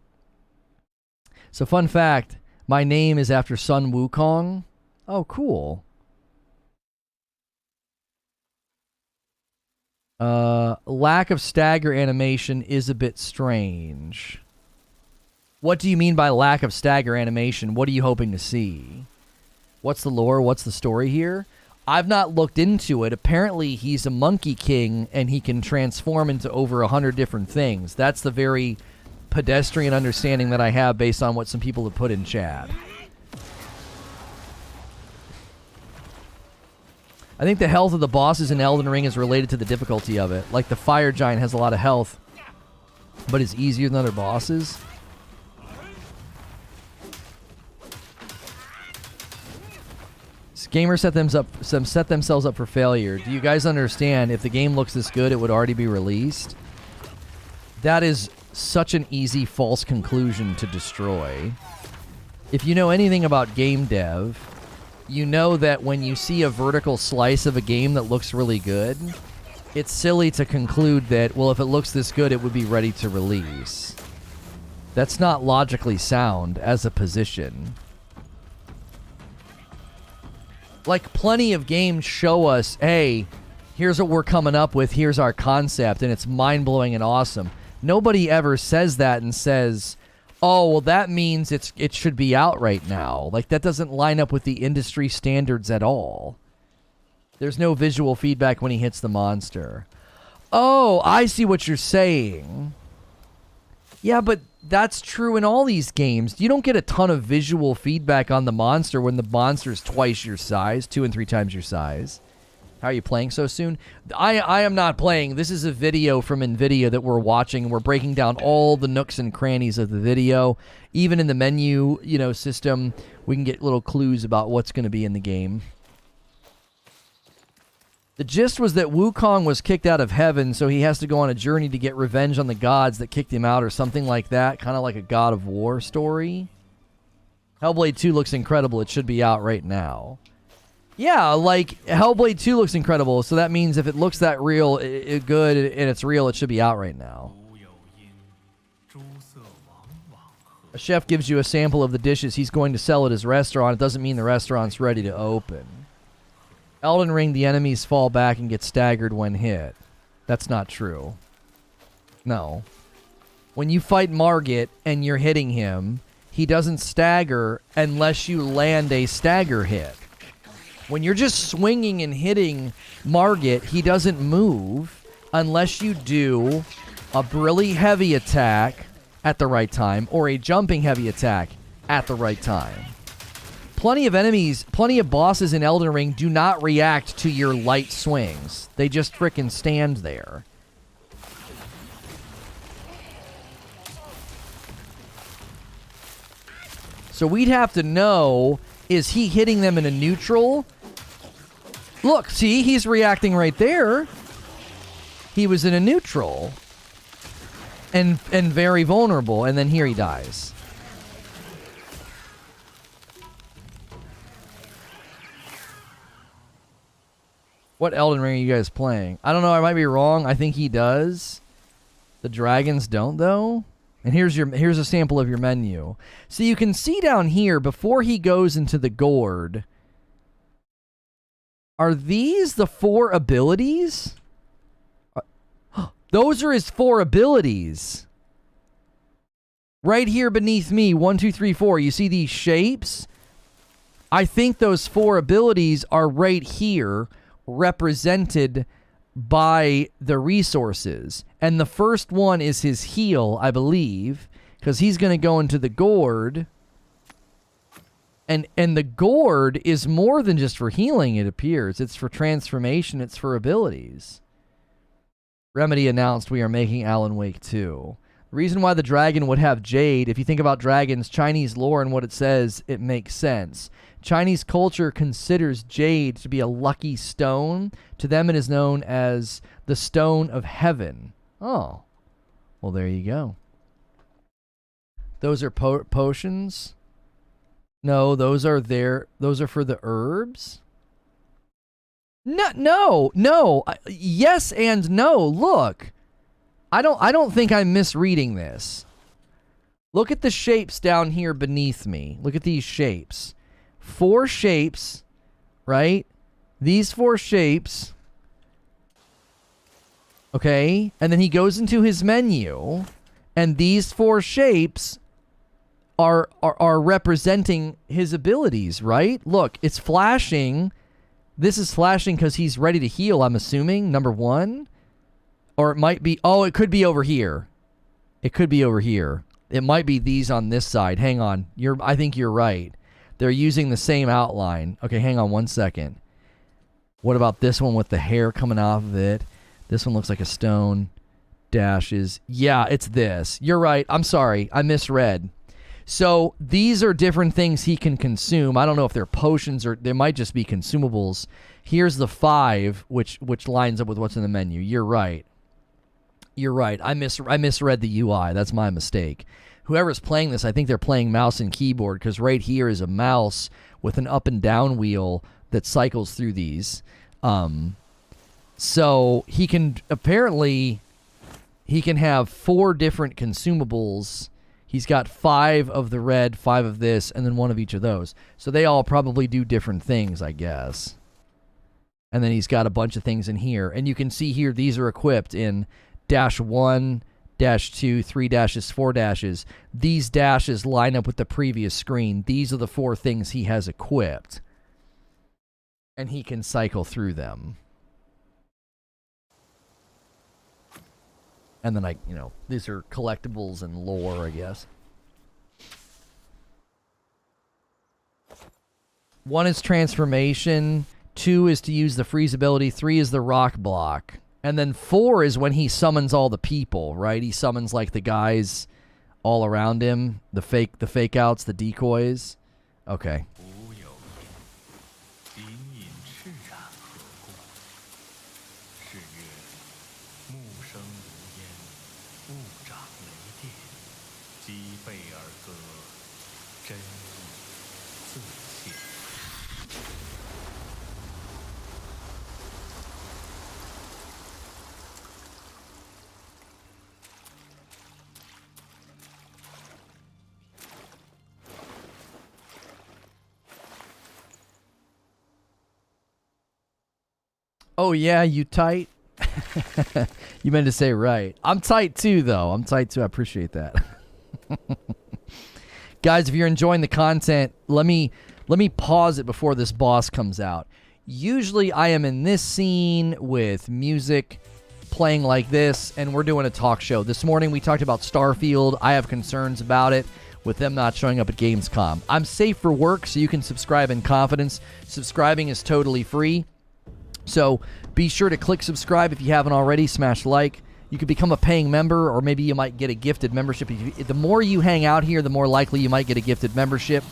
So, fun fact, my name is after Sun Wukong. Oh, cool. Lack of stagger animation is a bit strange. What do you mean by lack of stagger animation? What are you hoping to see? What's the lore? What's the story here? I've not looked into it. Apparently, he's a monkey king, and he can transform into over 100 different things. That's the very pedestrian understanding that I have based on what some people have put in chat. I think the health of the bosses in Elden Ring is related to the difficulty of it. Like, the fire giant has a lot of health, but is easier than other bosses. Gamers set themselves up for failure. Do you guys understand? If the game looks this good, it would already be released. That is such an easy false conclusion to destroy. If you know anything about game dev, you know that when you see a vertical slice of a game that looks really good, it's silly to conclude that, well, if it looks this good, it would be ready to release. That's not logically sound as a position. Like, plenty of games show us, hey, here's what we're coming up with, here's our concept, and it's mind-blowing and awesome. Nobody ever says that and says, oh, well, that means it should be out right now. Like, that doesn't line up with the industry standards at all. There's no visual feedback when he hits the monster. Oh, I see what you're saying. Yeah, but that's true in all these games. You don't get a ton of visual feedback on the monster when the monster's twice your size, 2 and 3 times your size. How are you playing so soon? I am not playing. This is a video from NVIDIA that we're watching, and we're breaking down all the nooks and crannies of the video. Even in the menu, system, we can get little clues about what's going to be in the game. The gist was that Wukong was kicked out of heaven, so he has to go on a journey to get revenge on the gods that kicked him out, or something like that. Kind of like a God of War story. Hellblade 2 looks incredible. It should be out right now. Yeah, like, Hellblade 2 looks incredible, so that means if it looks that good and it's real, it should be out right now. 诸色往往和 A chef gives you a sample of the dishes he's going to sell at his restaurant. It doesn't mean the restaurant's ready to open. Elden Ring, the enemies fall back and get staggered when hit. That's not true. No. When you fight Margit and you're hitting him, he doesn't stagger unless you land a stagger hit. When you're just swinging and hitting Margit, he doesn't move unless you do a really heavy attack at the right time or a jumping heavy attack at the right time. Plenty of enemies, plenty of bosses in Elden Ring do not react to your light swings. They just frickin' stand there. So we'd have to know, is he hitting them in a neutral? Look, see, he's reacting right there. He was in a neutral. And very vulnerable, and then here he dies. What Elden Ring are you guys playing? I don't know, I might be wrong. I think he does. The dragons don't, though. And here's a sample of your menu. So you can see down here, before he goes into the gourd, are these the 4 abilities? Those are his 4 abilities. Right here beneath me, 1, 2, 3, 4. You see these shapes? I think those 4 abilities are right here, represented by the resources. And the first one is his heal, I believe, because he's going to go into the gourd. And the gourd is more than just for healing, it appears. It's for transformation. It's for abilities. Remedy announced we are making Alan Wake 2. The reason why the dragon would have jade, if you think about dragons, Chinese lore and what it says, it makes sense. Chinese culture considers jade to be a lucky stone. To them it is known as the stone of heaven. Oh. Well, there you go. Those are potions? No, those are for the herbs? No. Yes and no. Look. I don't think I'm misreading this. Look at the shapes down here beneath me. Look at these shapes. 4 shapes, right? These 4 shapes. Okay? And then he goes into his menu, and these 4 shapes are representing his abilities, right? Look, it's flashing. This is flashing because he's ready to heal, I'm assuming, number 1. Or it might be... Oh, it could be over here. It could be over here. It might be these on this side. Hang on. I think you're right. They're using the same outline. Okay, hang on 1 second. What about this one with the hair coming off of it? This one looks like a stone. Dashes. Yeah, it's this. You're right. I'm sorry. I misread. So these are different things he can consume. I don't know if they're potions or they might just be consumables. Here's the 5, which lines up with what's in the menu. You're right. You're right. I misread the UI. That's my mistake. Whoever's playing this, I think they're playing mouse and keyboard, because right here is a mouse with an up and down wheel that cycles through these. So he can have 4 different consumables. He's got 5 of the red, 5 of this, and then 1 of each of those. So they all probably do different things, I guess. And then he's got a bunch of things in here. And you can see here, these are equipped in -1, -2, 3 dashes, 4 dashes. These dashes line up with the previous screen. These are the 4 things he has equipped. And he can cycle through them. And then these are collectibles and lore, I guess. 1 is transformation. 2 is to use the freeze ability. 3 is the rock block. And then 4 is when he summons all the people, right? He summons like the guys all around him, the fake outs, the decoys. Okay. Oh, yeah, you tight? You meant to say right. I'm tight too, though. I'm tight too. I appreciate that. Guys, if you're enjoying the content, let me pause it before this boss comes out. Usually I am in this scene with music playing like this, and we're doing a talk show. This morning we talked about Starfield. I have concerns about it with them not showing up at Gamescom. I'm safe for work, so you can subscribe in confidence. Subscribing is totally free. So be sure to click subscribe if you haven't already. Smash like. You could become a paying member, or maybe you might get a gifted membership. The more you hang out here, the more likely you might get a gifted membership.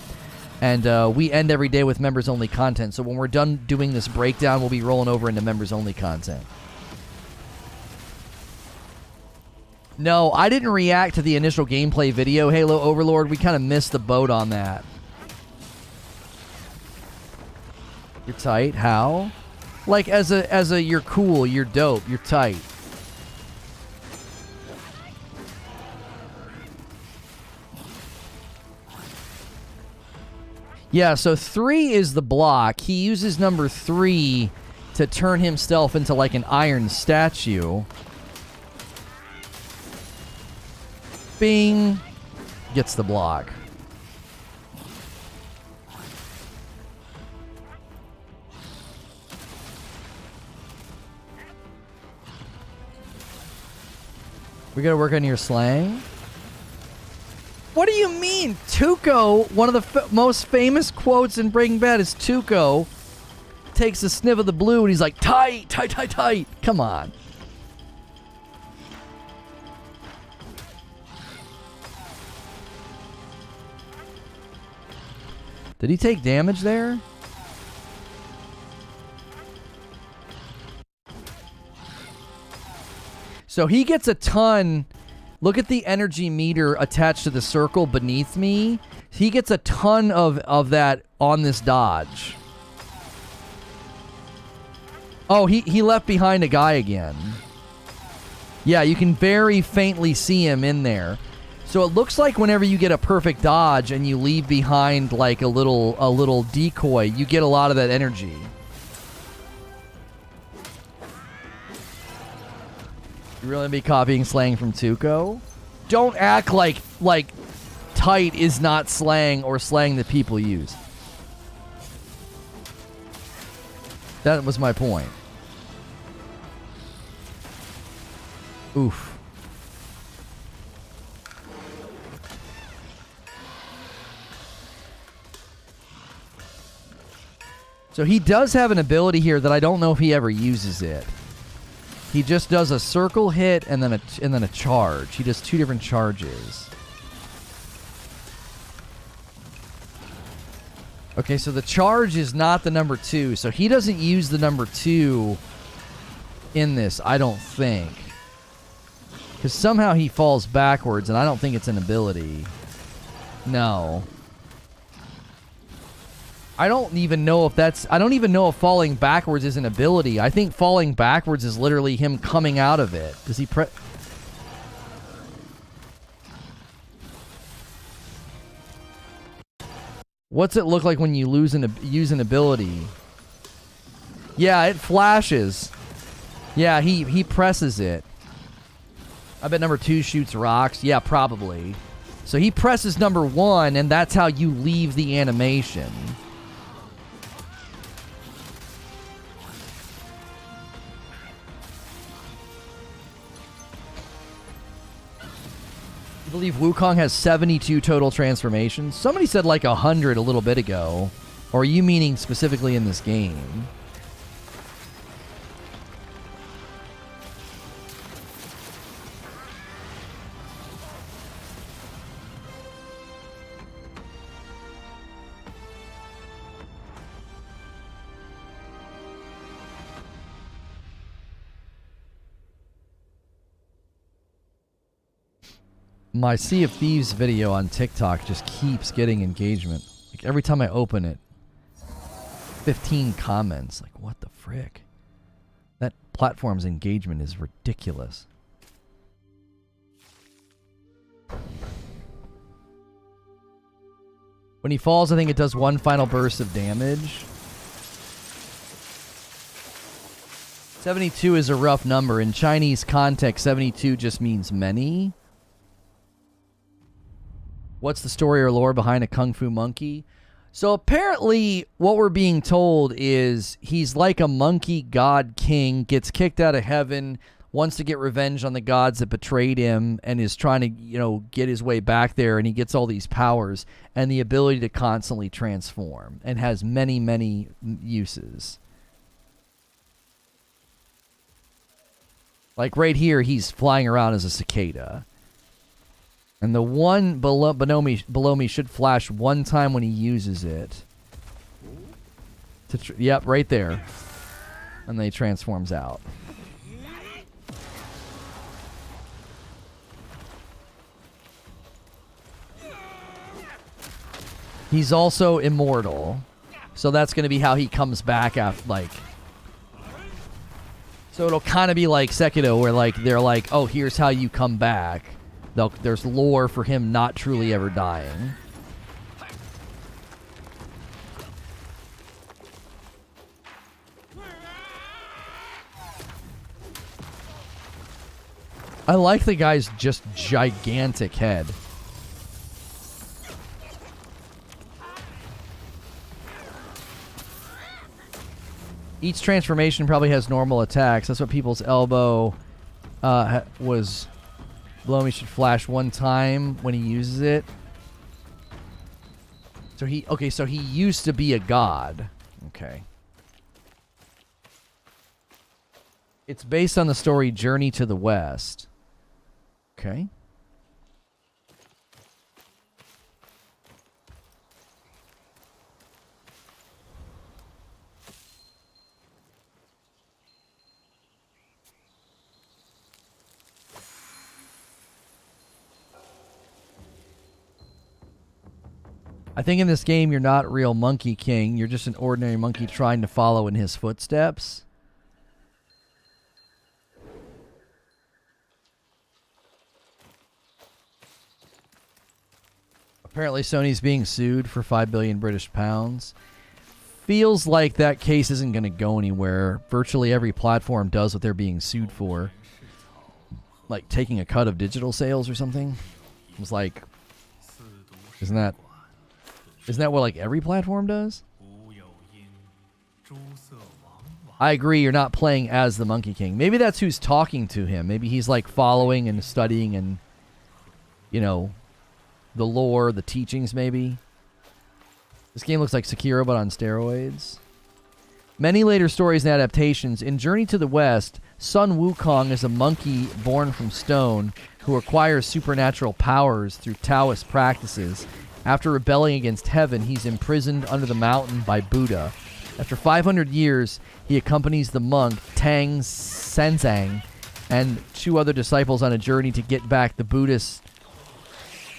And we end every day with members-only content. So when we're done doing this breakdown, we'll be rolling over into members-only content. No, I didn't react to the initial gameplay video, Halo Overlord. We kind of missed the boat on that. You're tight? How? Like as a you're cool, you're dope, you're tight. Yeah, so 3 is the block. He uses number 3 to turn himself into like an iron statue. Bing. Gets the block. We gotta work on your slang? What do you mean? Tuco, one of the most famous quotes in Breaking Bad is Tuco takes a sniff of the blue and he's like, tight, tight, tight, tight. Come on. Did he take damage there? So he gets a ton. Look at the energy meter attached to the circle beneath me. He gets a ton of that on this dodge. Oh, he left behind a guy again. Yeah, you can very faintly see him in there. So it looks like whenever you get a perfect dodge and you leave behind like a little decoy, you get a lot of that energy. You really be copying slang from Tuco? Don't act like tight is not slang or slang that people use. That was my point. Oof. So he does have an ability here that I don't know if he ever uses it. He just does a circle hit and then a charge. He does 2 different charges. Okay, so the charge is not the number 2. So he doesn't use the number 2 in this, I don't think. Because somehow he falls backwards, and I don't think it's an ability. No. I don't even know if falling backwards is an ability. I think falling backwards is literally him coming out of it. Does he What's it look like when you use an ability? Yeah, it flashes. Yeah, he presses it. I bet number 2 shoots rocks. Yeah, probably. So he presses number 1, and that's how you leave the animation. I believe Wukong has 72 total transformations. Somebody said like 100 a little bit ago. Or are you meaning specifically in this game? My Sea of Thieves video on TikTok just keeps getting engagement. Like every time I open it, 15 comments. Like, what the frick? That platform's engagement is ridiculous. When he falls, I think it does 1 final burst of damage. 72 is a rough number. In Chinese context, 72 just means many. What's the story or lore behind a Kung Fu monkey? So apparently what we're being told is he's like a monkey god king, gets kicked out of heaven, wants to get revenge on the gods that betrayed him, and is trying to, get his way back there, and he gets all these powers and the ability to constantly transform, and has many, many uses. Like right here, he's flying around as a cicada. And the one below me should flash one time when he uses it. Yep, right there. And then he transforms out. He's also immortal. So that's going to be how he comes back after, like... So it'll kind of be like Sekiro, where they're like, oh, here's how you come back. There's lore for him not truly ever dying. I like the guy's just gigantic head. Each transformation probably has normal attacks. That's what people's elbow was. Below me should flash one time when he uses it. So he used to be a god. Okay. It's based on the story Journey to the West. Okay. I think in this game you're not real Monkey King. You're just an ordinary monkey trying to follow in his footsteps. Apparently Sony's being sued for 5 billion British pounds. Feels like that case isn't going to go anywhere. Virtually every platform does what they're being sued for. Like taking a cut of digital sales or something. It was like... Isn't that what like every platform does? I agree, you're not playing as the Monkey King. Maybe that's who's talking to him. Maybe he's like following and studying and, the lore, the teachings maybe. This game looks like Sekiro but on steroids. Many later stories and adaptations. In Journey to the West, Sun Wukong is a monkey born from stone who acquires supernatural powers through Taoist practices. After rebelling against heaven, he's imprisoned under the mountain by Buddha. After 500 years, he accompanies the monk Tang Senzang and 2 other disciples on a journey to get back the Buddhist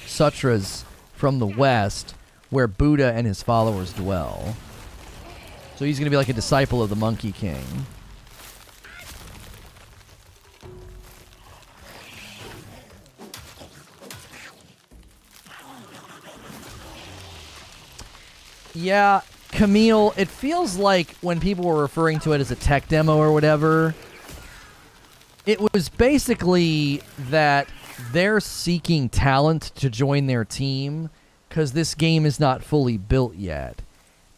sutras from the West, where Buddha and his followers dwell. So he's going to be like a disciple of the Monkey King. Yeah, Camille, it feels like when people were referring to it as a tech demo or whatever, it was basically that they're seeking talent to join their team because this game is not fully built yet.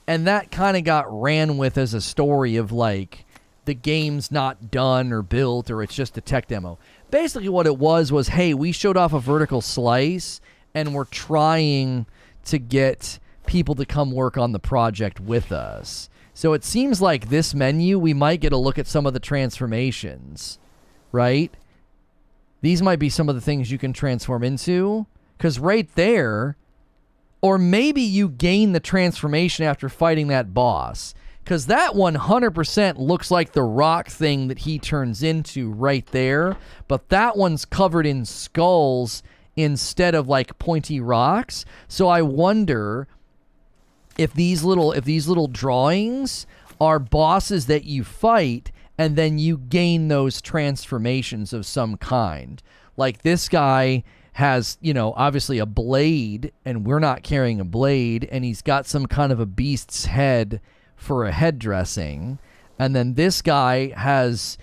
And that kind of got ran with as a story of like, the game's not done or built or it's just a tech demo. Basically what it was, hey, we showed off a vertical slice and we're trying to get people to come work on the project with us. So it seems like this menu, we might get a look at some of the transformations, right? These might be some of the things you can transform into, because right there, or maybe you gain the transformation after fighting that boss, because that 100% looks like the rock thing that he turns into right there, but that one's covered in skulls instead of like pointy rocks. So I wonder if these little drawings are bosses that you fight and then you gain those transformations of some kind. Like this guy has, obviously a blade, and we're not carrying a blade, and he's got some kind of a beast's head for a head dressing. And then this guy has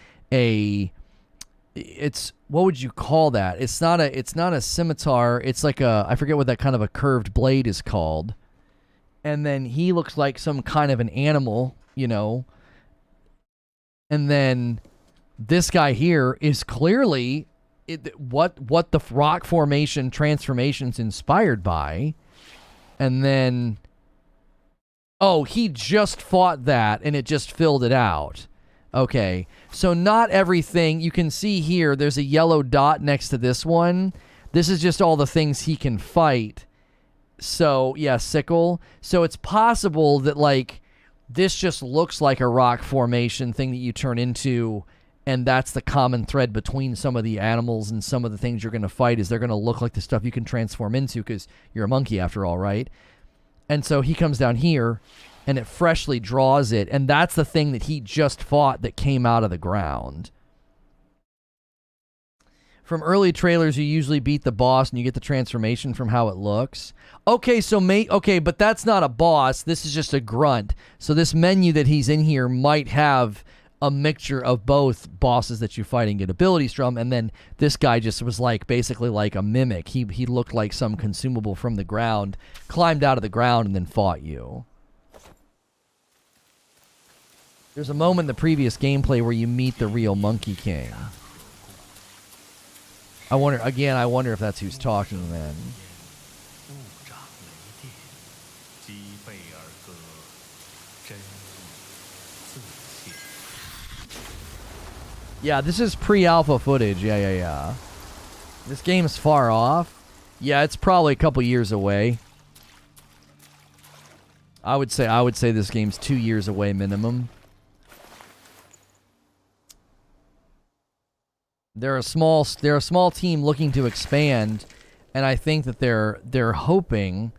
what would you call that? It's not a scimitar. It's like I forget what that kind of a curved blade is called. And then he looks like some kind of an animal, you know. And then this guy here is clearly what the rock formation transformation's inspired by. And then, oh, he just fought that and it just filled it out. Okay, so not everything. You can see here, there's a yellow dot next to this one. This is just all the things he can fight. So, yeah, sickle. So it's possible that, like, this just looks like a rock formation thing that you turn into, and that's the common thread between some of the animals and some of the things you're going to fight is they're going to look like the stuff you can transform into because you're a monkey after all, right? And so he comes down here, and it freshly draws it, and that's the thing that he just fought that came out of the ground. From early trailers, you usually beat the boss, and you get the transformation from how it looks. Okay, so but that's not a boss. This is just a grunt. So this menu that he's in here might have a mixture of both bosses that you fight and get abilities from, and then this guy just was like basically like a mimic. He looked like some consumable from the ground, climbed out of the ground, and then fought you. There's a moment in the previous gameplay where you meet the real Monkey King. I wonder if that's who's talking then. Yeah, this is pre-alpha footage. Yeah. This game's far off. Yeah, it's probably a couple years away. I would say this game's 2 years away minimum. They're a small team looking to expand, and I think that they're hoping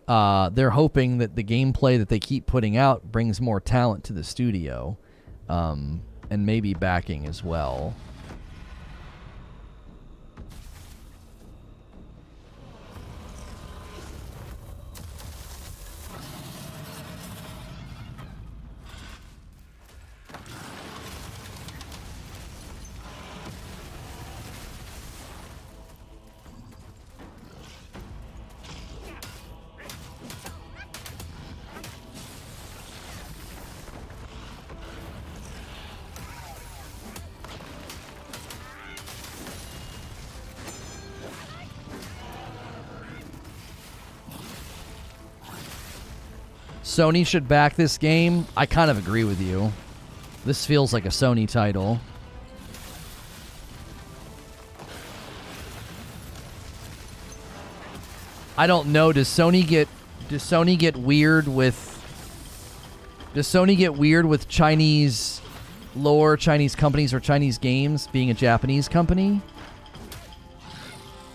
that the gameplay that they keep putting out brings more talent to the studio, and maybe backing as well. Sony should back this game. I kind of agree with you. This feels like a Sony title. I don't know. Does Sony get weird with Chinese lore, Chinese companies, or Chinese games being a Japanese company?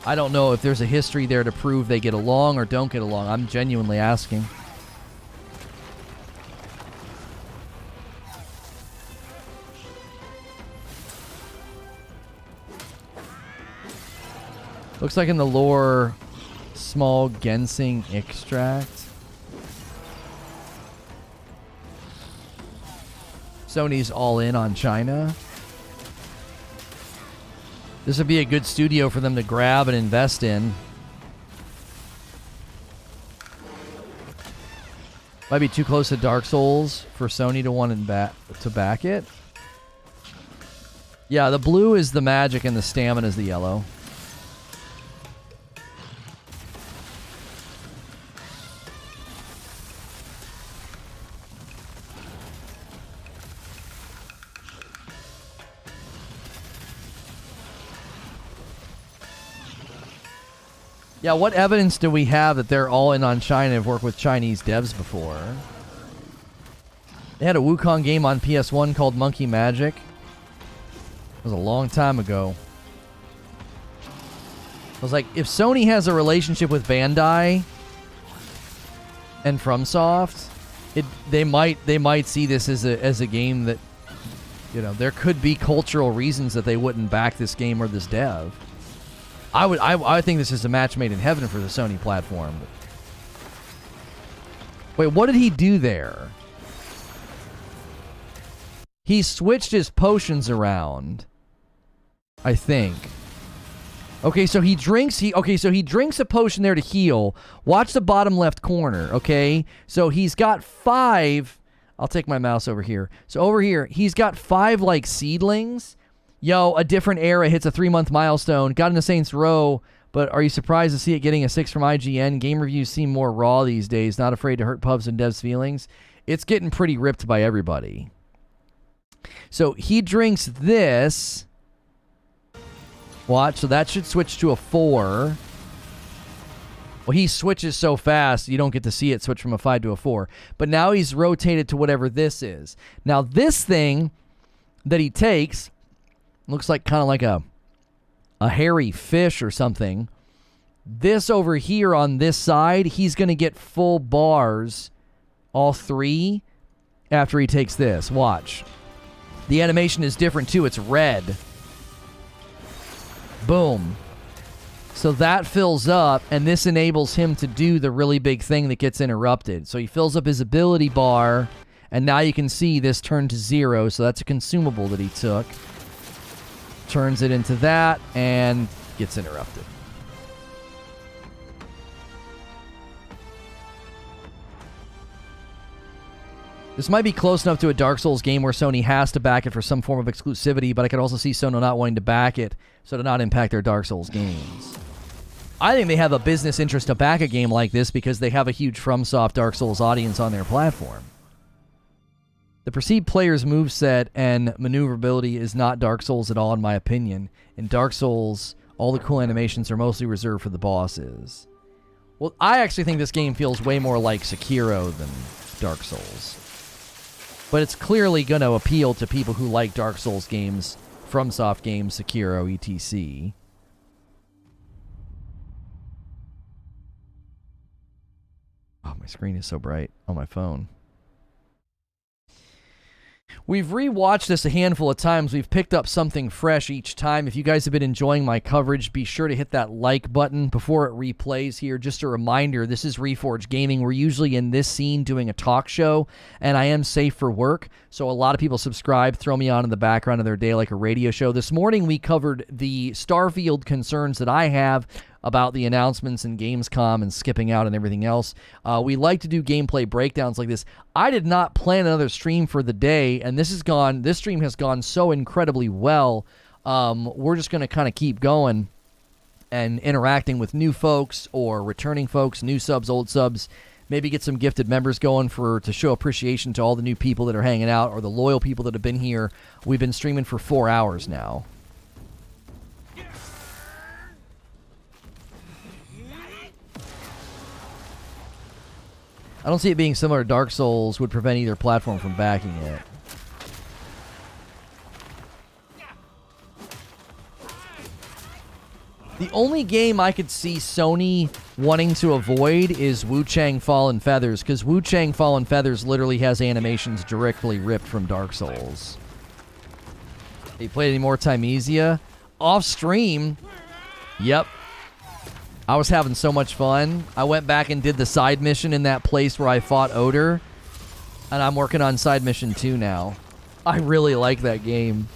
I don't know if there's a history there to prove they get along or don't get along. I'm genuinely asking. Looks like in the lore, small ginseng extract. Sony's all in on China. This would be a good studio for them to grab and invest in. Might be too close to Dark Souls for Sony to want to back it. Yeah, the blue is the magic and the stamina is the yellow. Yeah, what evidence do we have that they're all in on China and have worked with Chinese devs before? They had a Wukong game on PS1 called Monkey Magic. It was a long time ago. I was like, if Sony has a relationship with Bandai and FromSoft, they might see this as a game that, you know, there could be cultural reasons that they wouldn't back this game or this dev. I think this is a match made in heaven for the Sony platform. Wait, what did he do there? He switched his potions around, I think. Okay, so he drinks a potion there to heal. Watch the bottom left corner, okay? So he's got 5. I'll take my mouse over here. So over here, he's got 5 like seedlings. Yo, a different era hits a 3-month milestone. Got into Saints Row, but are you surprised to see it getting a 6 from IGN? Game reviews seem more raw these days, not afraid to hurt pubs and devs' feelings. It's getting pretty ripped by everybody. So he drinks this. Watch, so that should switch to a 4. Well, he switches so fast, you don't get to see it switch from a 5 to a 4. But now he's rotated to whatever this is. Now, this thing that he takes looks like kind of like a hairy fish or something. This over here on this side, he's going to get full bars, all 3, after he takes this. Watch. The animation is different, too. It's red. Boom. So that fills up, and this enables him to do the really big thing that gets interrupted. So he fills up his ability bar, and now you can see this turned to 0, so that's a consumable that he took. Turns it into that, and gets interrupted. This might be close enough to a Dark Souls game where Sony has to back it for some form of exclusivity, but I could also see Sony not wanting to back it so to not impact their Dark Souls games. I think they have a business interest to back a game like this because they have a huge FromSoft Dark Souls audience on their platform. The perceived player's moveset and maneuverability is not Dark Souls at all, in my opinion. In Dark Souls, all the cool animations are mostly reserved for the bosses. Well, I actually think this game feels way more like Sekiro than Dark Souls. But it's clearly going to appeal to people who like Dark Souls games, FromSoft games, Sekiro, etc. Oh, my screen is so bright on my phone. We've rewatched this a handful of times. We've picked up something fresh each time. If you guys have been enjoying my coverage, be sure to hit that like button before it replays here. Just a reminder, this is Reforge Gaming. We're usually in this scene doing a talk show, and I am safe for work, so a lot of people subscribe, throw me on in the background of their day like a radio show. This morning we covered the Starfield concerns that I have about the announcements and Gamescom and skipping out and everything else. We like to do gameplay breakdowns like this. I did not plan another stream for the day, and this stream has gone so incredibly well. We're just going to kind of keep going and interacting with new folks or returning folks, new subs, old subs. Maybe get some gifted members going to show appreciation to all the new people that are hanging out or the loyal people that have been here. We've been streaming for 4 hours now. I don't see it being similar to Dark Souls would prevent either platform from backing it. The only game I could see Sony wanting to avoid is Wu-Chang Fallen Feathers, because Wu-Chang Fallen Feathers literally has animations directly ripped from Dark Souls. You played any more Timesia? Off stream? Yep. I was having so much fun. I went back and did the side mission in that place where I fought Oder, and I'm working on side mission 2 now. I really like that game.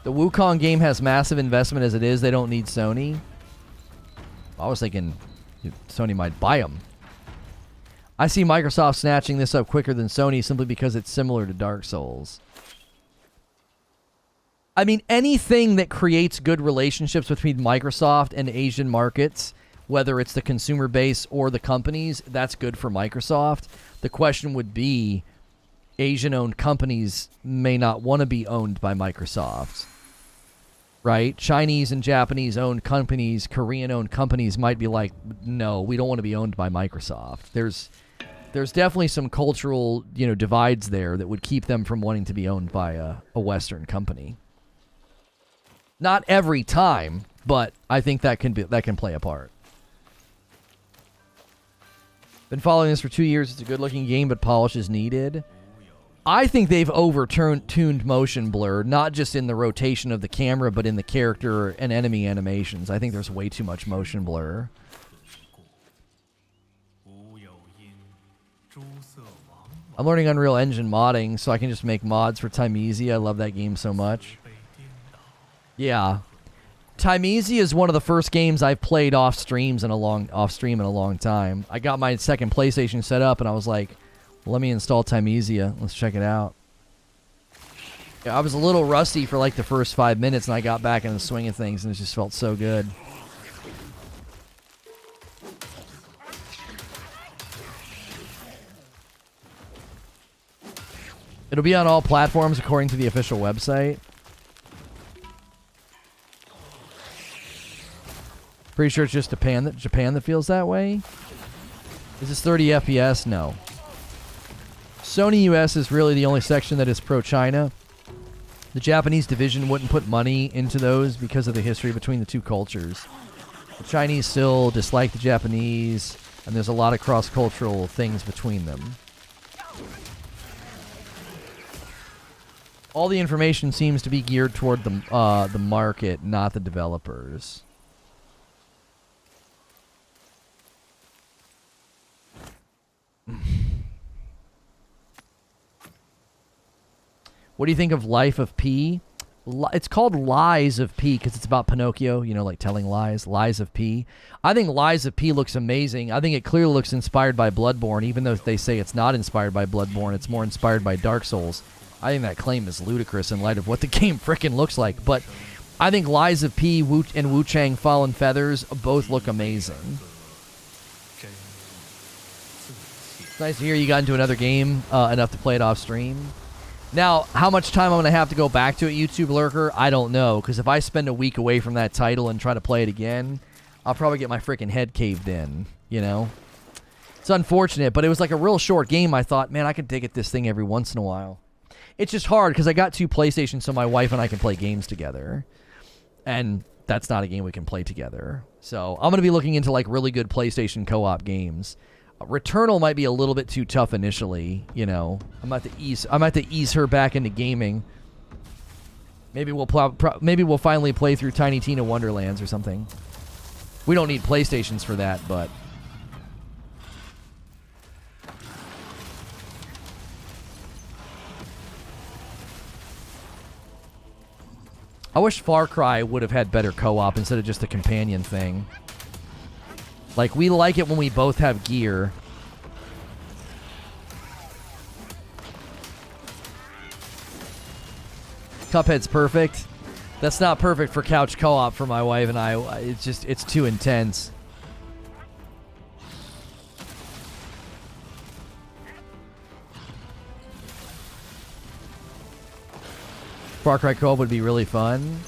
The Wukong game has massive investment as it is. They don't need Sony. I was thinking Sony might buy them. I see Microsoft snatching this up quicker than Sony simply because it's similar to Dark Souls. I mean, anything that creates good relationships between Microsoft and Asian markets, whether it's the consumer base or the companies, that's good for Microsoft. The question would be, Asian-owned companies may not want to be owned by Microsoft. Right? Chinese and Japanese-owned companies, Korean-owned companies might be like, no, we don't want to be owned by Microsoft. There's definitely some cultural, divides there that would keep them from wanting to be owned by a Western company. Not every time, but I think that can play a part. Been following this for 2 years. It's a good-looking game, but polish is needed. I think they've tuned motion blur, not just in the rotation of the camera, but in the character and enemy animations. I think there's way too much motion blur. I'm learning Unreal Engine modding so I can just make mods for Timeezy. I love that game so much. Yeah. Timeezy is one of the first games I've played off stream in a long time. I got my second PlayStation set up and I was like, well, let me install Timeezy. Let's check it out. Yeah, I was a little rusty for like the first 5 minutes and I got back in the swing of things and it just felt so good. It'll be on all platforms according to the official website. Pretty sure it's just Japan that feels that way. Is this 30 FPS? No. Sony US is really the only section that is pro-China. The Japanese division wouldn't put money into those because of the history between the two cultures. The Chinese still dislike the Japanese, and there's a lot of cross-cultural things between them. All the information seems to be geared toward the market, not the developers. What do you think of Life of P? It's called Lies of P because it's about Pinocchio, you know, like telling lies. Lies of P. I think Lies of P looks amazing. I think it clearly looks inspired by Bloodborne, even though they say it's not inspired by Bloodborne. It's more inspired by Dark Souls. I think that claim is ludicrous in light of what the game frickin' looks like. But I think Lies of P and Wu Chang Fallen Feathers both look amazing. It's nice to hear you got into another game enough to play it off stream. Now, how much time I'm going to have to go back to it, YouTube Lurker, I don't know. Because if I spend a week away from that title and try to play it again, I'll probably get my freaking head caved in, you know? It's unfortunate, but it was like a real short game. I thought, man, I could dig at this thing every once in a while. It's just hard because I got 2 PlayStations so my wife and I can play games together. And that's not a game we can play together. So I'm going to be looking into like really good PlayStation co-op games. Returnal might be a little bit too tough initially, you know. I'm about to ease her back into gaming. Maybe we'll finally play through Tiny Tina Wonderlands or something. We don't need PlayStations for that, but I wish Far Cry would have had better co-op instead of just a companion thing. Like, we like it when we both have gear. Cuphead's perfect. That's not perfect for couch co-op for my wife and I. It's too intense. Far Cry co-op would be really fun.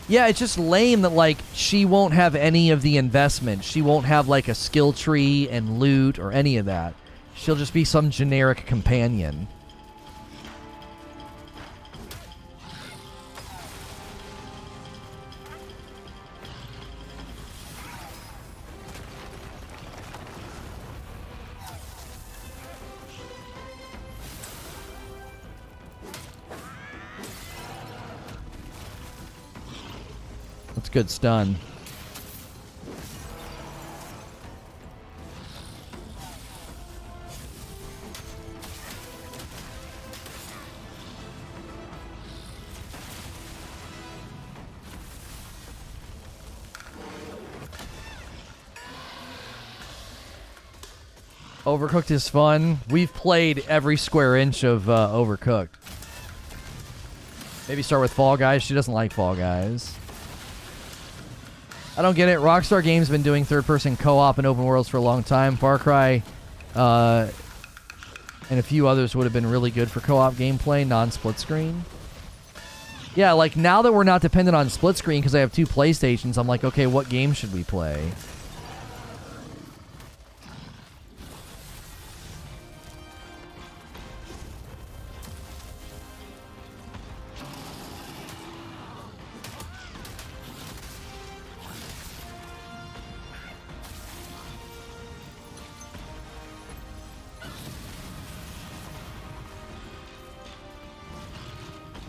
Yeah, it's just lame that, like, she won't have any of the investment. She won't have, like, a skill tree and loot or any of that. She'll just be some generic companion. That's good stun. Overcooked is fun. We've played every square inch of Overcooked. Maybe start with Fall Guys. She doesn't like Fall Guys. I don't get it. Rockstar Games been doing third-person co-op and open worlds for a long time. Far Cry and a few others would have been really good for co-op gameplay, non-split screen. Yeah, like, now that we're not dependent on split screen because I have 2 PlayStations, I'm like, okay, what game should we play?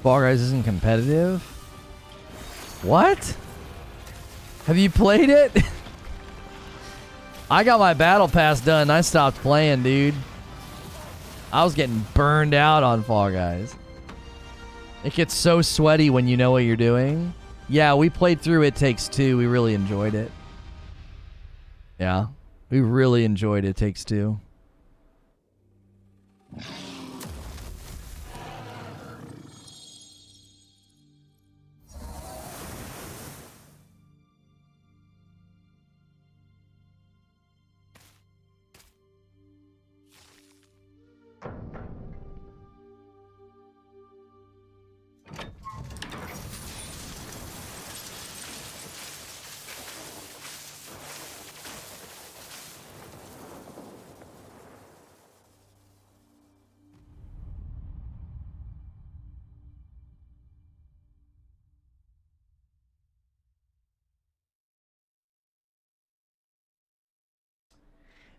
Fall Guys isn't competitive? What? Have you played it? I got my battle pass done. I stopped playing, dude. I was getting burned out on Fall Guys. It gets so sweaty when you know what you're doing. Yeah, we played through It Takes Two. We really enjoyed it. Yeah, we really enjoyed It Takes Two.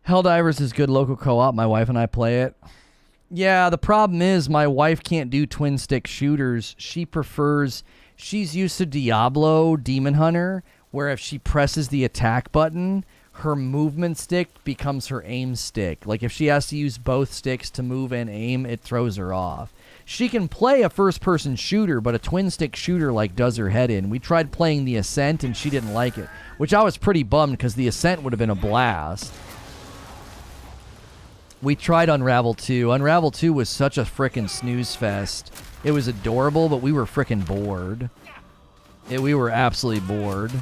Helldivers is good local co-op. My wife and I play it. Yeah, the problem is my wife can't do twin stick shooters. She's used to Diablo Demon Hunter, where if she presses the attack button, her movement stick becomes her aim stick. Like if she has to use both sticks to move and aim, it throws her off. She can play a first-person shooter, but a twin-stick shooter like does her head in. We tried playing The Ascent, and she didn't like it, which I was pretty bummed because The Ascent would have been a blast. We tried Unravel 2. Unravel 2 was such a frickin' snooze fest. It was adorable, but we were frickin' bored. We were absolutely bored.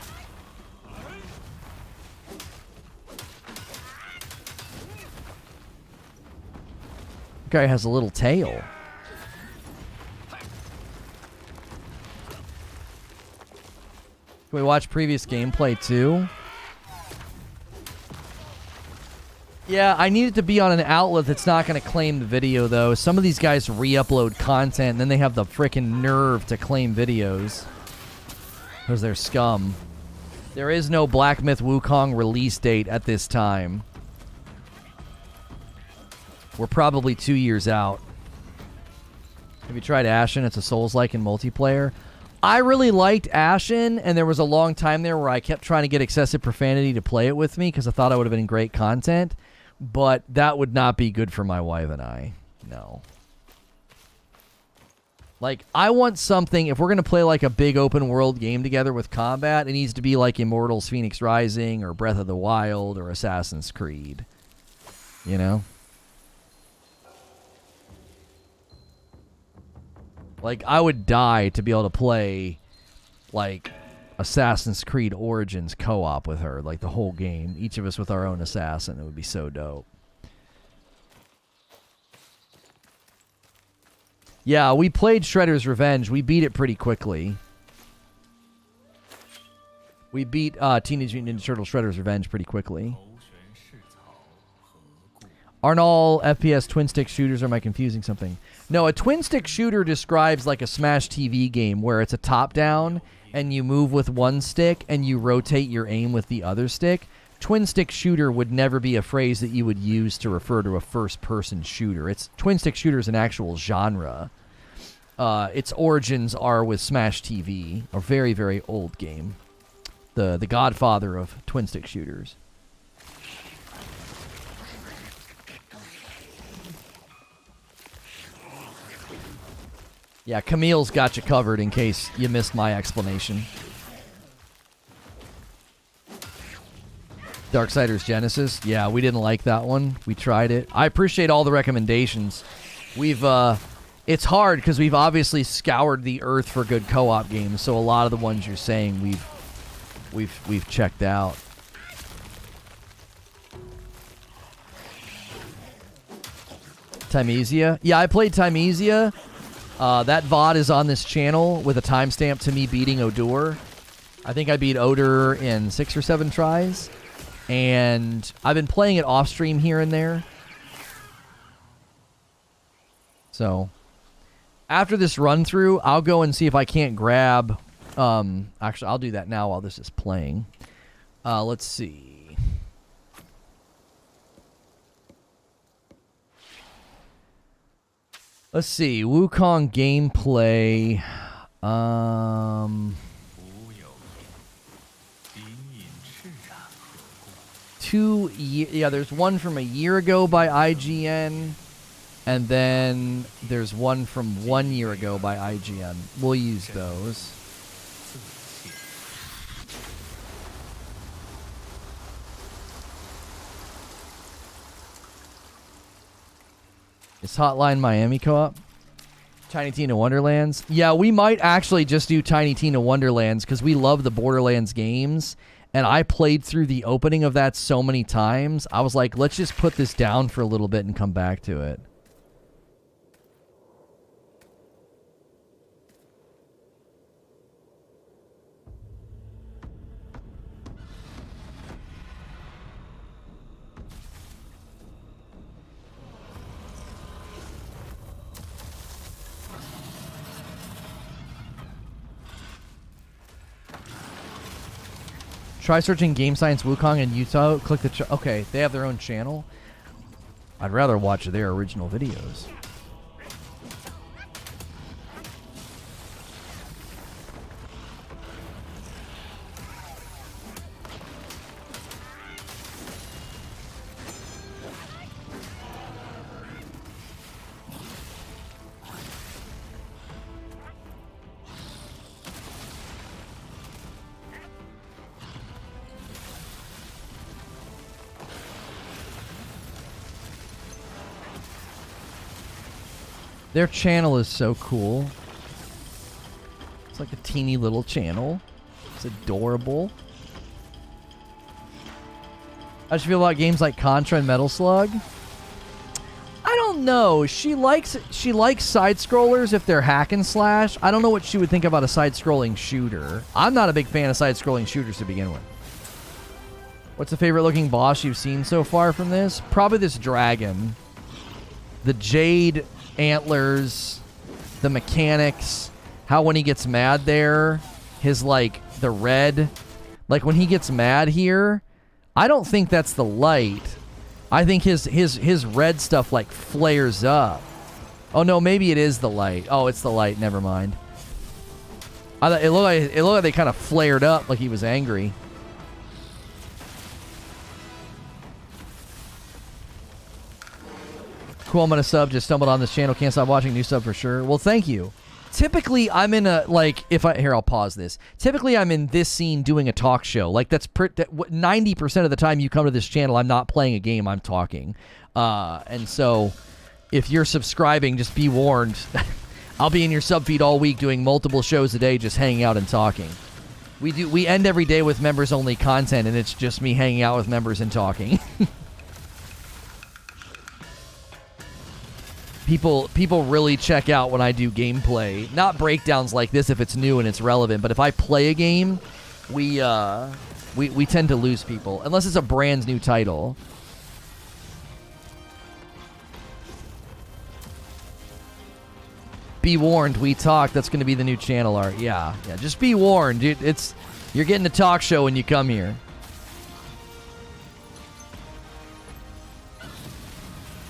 Guy has a little tail. Can we watch previous gameplay too? Yeah, I need it to be on an outlet that's not going to claim the video, though. Some of these guys re-upload content, and then they have the frickin' nerve to claim videos. Because they're scum. There is no Black Myth Wukong release date at this time. We're probably 2 years out. Have you tried Ashen? It's a Souls-like in multiplayer. I really liked Ashen, and there was a long time there where I kept trying to get excessive profanity to play it with me because I thought I would have been great content. But that would not be good for my wife and I. No. Like, I want something, if we're going to play like a big open world game together with combat, it needs to be like Immortals Phoenix Rising or Breath of the Wild or Assassin's Creed. You know? Like, I would die to be able to play, like, Assassin's Creed Origins co-op with her, like the whole game. Each of us with our own assassin. It would be so dope. Yeah, we played Shredder's Revenge. We beat it pretty quickly. We beat Teenage Mutant Ninja Turtles Shredder's Revenge pretty quickly. Aren't all FPS twin-stick shooters, or am I confusing something? No, a twin-stick shooter describes like a Smash TV game where it's a top-down and you move with one stick and you rotate your aim with the other stick. Twin-stick shooter would never be a phrase that you would use to refer to a first-person shooter. Twin-stick shooter is an actual genre. Its origins are with Smash TV, a very, very old game. The godfather of twin-stick shooters. Yeah, Camille's got you covered in case you missed my explanation. Darksiders Genesis. Yeah, we didn't like that one. We tried it. I appreciate all the recommendations. It's hard because we've obviously scoured the earth for good co-op games, so a lot of the ones you're saying we've checked out. Timesia? Yeah, I played Timesia. That VOD is on this channel with a timestamp to me beating Odur. I think I beat Odur in 6 or 7 tries. And I've been playing it off stream here and there. So, after this run through, I'll go and see if I can't grab... actually, I'll do that now while this is playing. Let's see. Let's see, Wukong gameplay. Yeah, there's one from a year ago by IGN. And then there's one from 1 year ago by IGN. We'll use those. Is Hotline Miami co-op? Tiny Tina Wonderlands? Yeah, we might actually just do Tiny Tina Wonderlands because we love the Borderlands games. And I played through the opening of that so many times. I was like, let's just put this down for a little bit and come back to it. Try searching Game Science Wukong in Utah. Click the... okay, they have their own channel. I'd rather watch their original videos. Their channel is so cool. It's like a teeny little channel. It's adorable. How does she feel about games like Contra and Metal Slug? I don't know. She likes side scrollers if they're hack and slash. I don't know what she would think about a side scrolling shooter. I'm not a big fan of side scrolling shooters to begin with. What's the favorite looking boss you've seen so far from this? Probably this dragon. The jade antlers, the mechanics, how when he gets mad there, his like the red, like when he gets mad here, I don't think that's the light. I think his red stuff like flares up. Oh no, maybe it is the light. Oh, it's the light. Never mind. I thought it looked like they kind of flared up like he was angry. Cool, I'm gonna sub. Just stumbled on this channel. Can't stop watching. New sub for sure. Well, thank you. Typically, I'm in a, like, here, I'll pause this. Typically, I'm in this scene doing a talk show. Like, that's 90% of the time you come to this channel, I'm not playing a game, I'm talking. And so, if you're subscribing, just be warned. I'll be in your sub feed all week doing multiple shows a day, just hanging out and talking. We end every day with members-only content, and it's just me hanging out with members and talking. People really check out when I do gameplay. Not breakdowns like this if it's new and it's relevant, but if I play a game, we tend to lose people unless it's a brand new title. Be warned, we talk. That's going to be the new channel art. Yeah. Just be warned, dude. You're getting a talk show when you come here.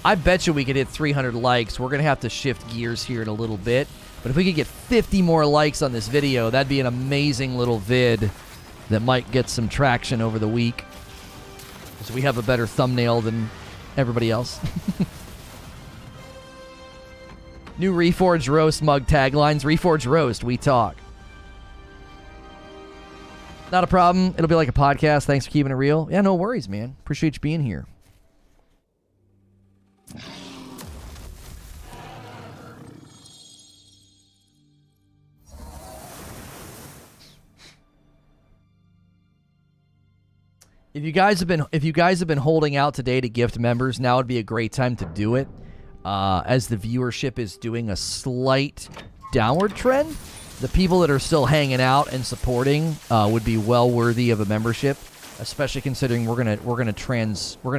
I bet you we could hit 300 likes. We're going to have to shift gears here in a little bit. But if we could get 50 more likes on this video, that'd be an amazing little vid that might get some traction over the week. Because we have a better thumbnail than everybody else. New Reforge Roast mug taglines. Reforge Roast, we talk. Not a problem. It'll be like a podcast. Thanks for keeping it real. Yeah, no worries, man. Appreciate you being here. If you guys have been holding out today to gift members, now would be a great time to do it. As the viewership is doing a slight downward trend, the people that are still hanging out and supporting would be well worthy of a membership, especially considering we're gonna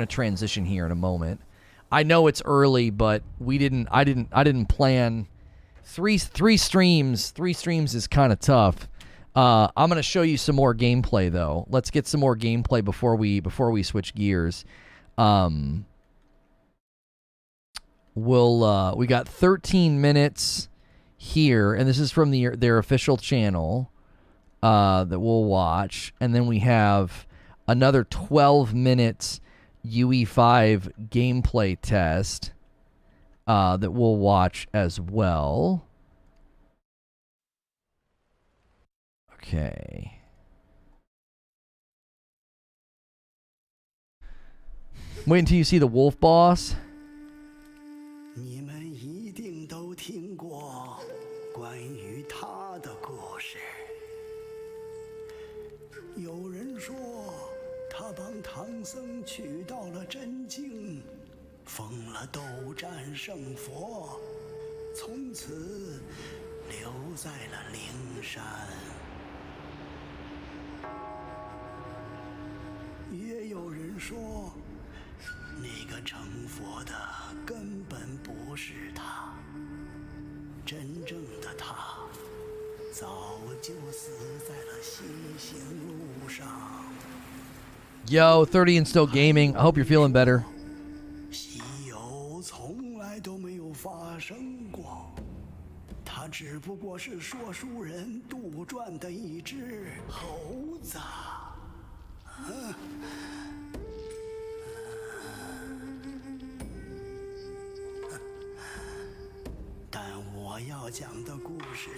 transition here in a moment. I know it's early, but I didn't plan three streams. 3 streams is kind of tough. I'm gonna show you some more gameplay though. Let's get some more gameplay before we switch gears. We got 13 minutes here, and this is from their official channel that we'll watch, and then we have another 12 minutes UE5 gameplay test, that we'll watch as well. Okay. Wait until you see the wolf boss. 你们一定都听过关于他的故事。有人说，他帮唐僧取到了真经，封了斗战胜佛，从此留在了灵山。也有人说，那个成佛的根本不是他，真正的他早就死在了西行路上。 Yo, 30 and still gaming. I hope you're feeling better. 西游从来都没有发生过，他只不过是说书人杜撰的一只猴子。但我要讲的故事，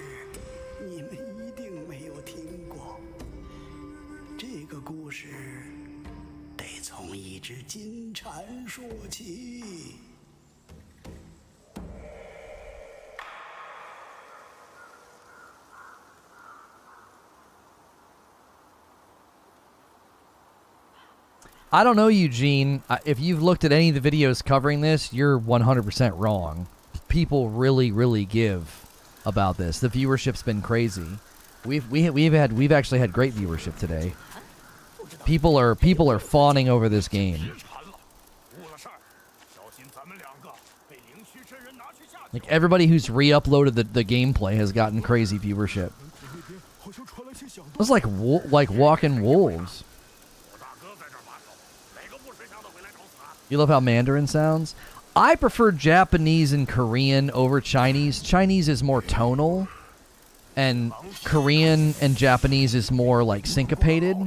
你们一定没有听过。这个故事得从一只金蝉说起。I don't know, Eugene. If you've looked at any of the videos covering this, you're 100% wrong. People really give about this. The viewership's been crazy. We've actually had great viewership today. People are fawning over this game. Like everybody who's re-uploaded the gameplay has gotten crazy viewership. It's like walking wolves. You love how Mandarin sounds? I prefer Japanese and Korean over Chinese. Chinese is more tonal, and Korean and Japanese is more like syncopated.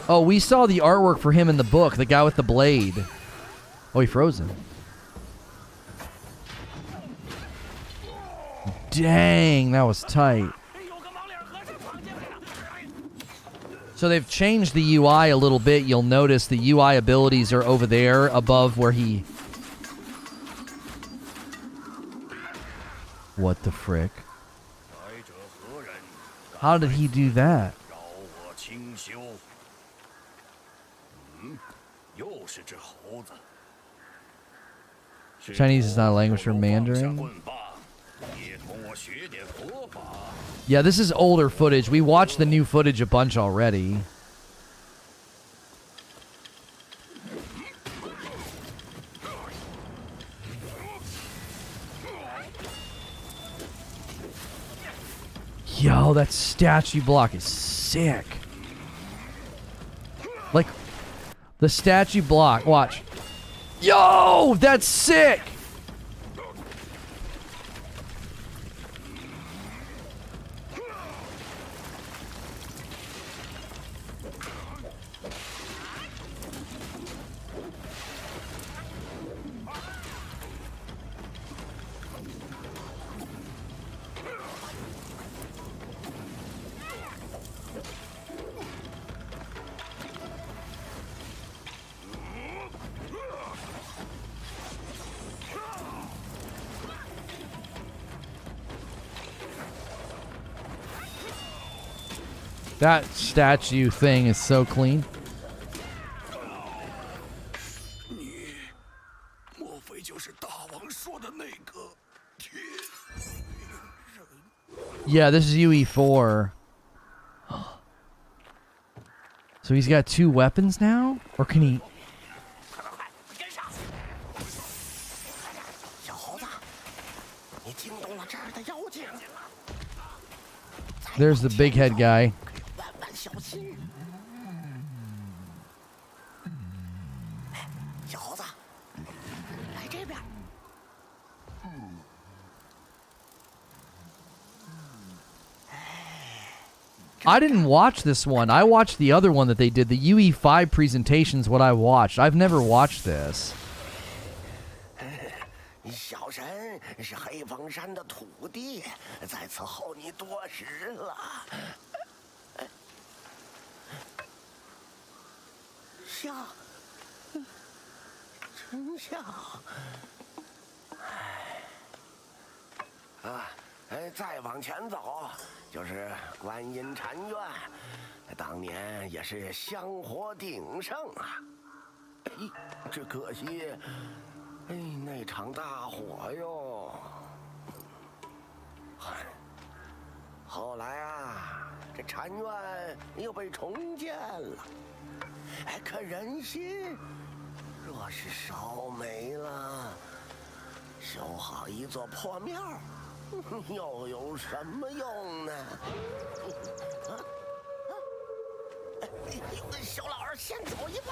Oh, we saw the artwork for him in the book, the guy with the blade. Oh, he froze him. Dang, that was tight. So they've changed the UI a little bit. You'll notice the UI abilities are over there above where he... What the frick? How did he do that? Chinese is not a language for Mandarin. Yeah, this is older footage. We watched the new footage a bunch already. Yo, that statue block is sick. Like, the statue block. Watch. Yo, that's sick. That statue thing is so clean. Yeah, this is UE4. So he's got 2 weapons now? Or can he... There's the big head guy. I didn't watch this one. I watched the other one that they did. The UE5 presentation's what I watched. I've never watched this. 小神是黑风山的土地，在此候你多时了。下，丞相。再往前走就是观音禅院，当年也是香火鼎盛啊。这可惜。 那场大火哟！后来啊，这禅院又被重建了。可人心若是烧没了，修好一座破庙，又有什么用呢？小老儿先走一步。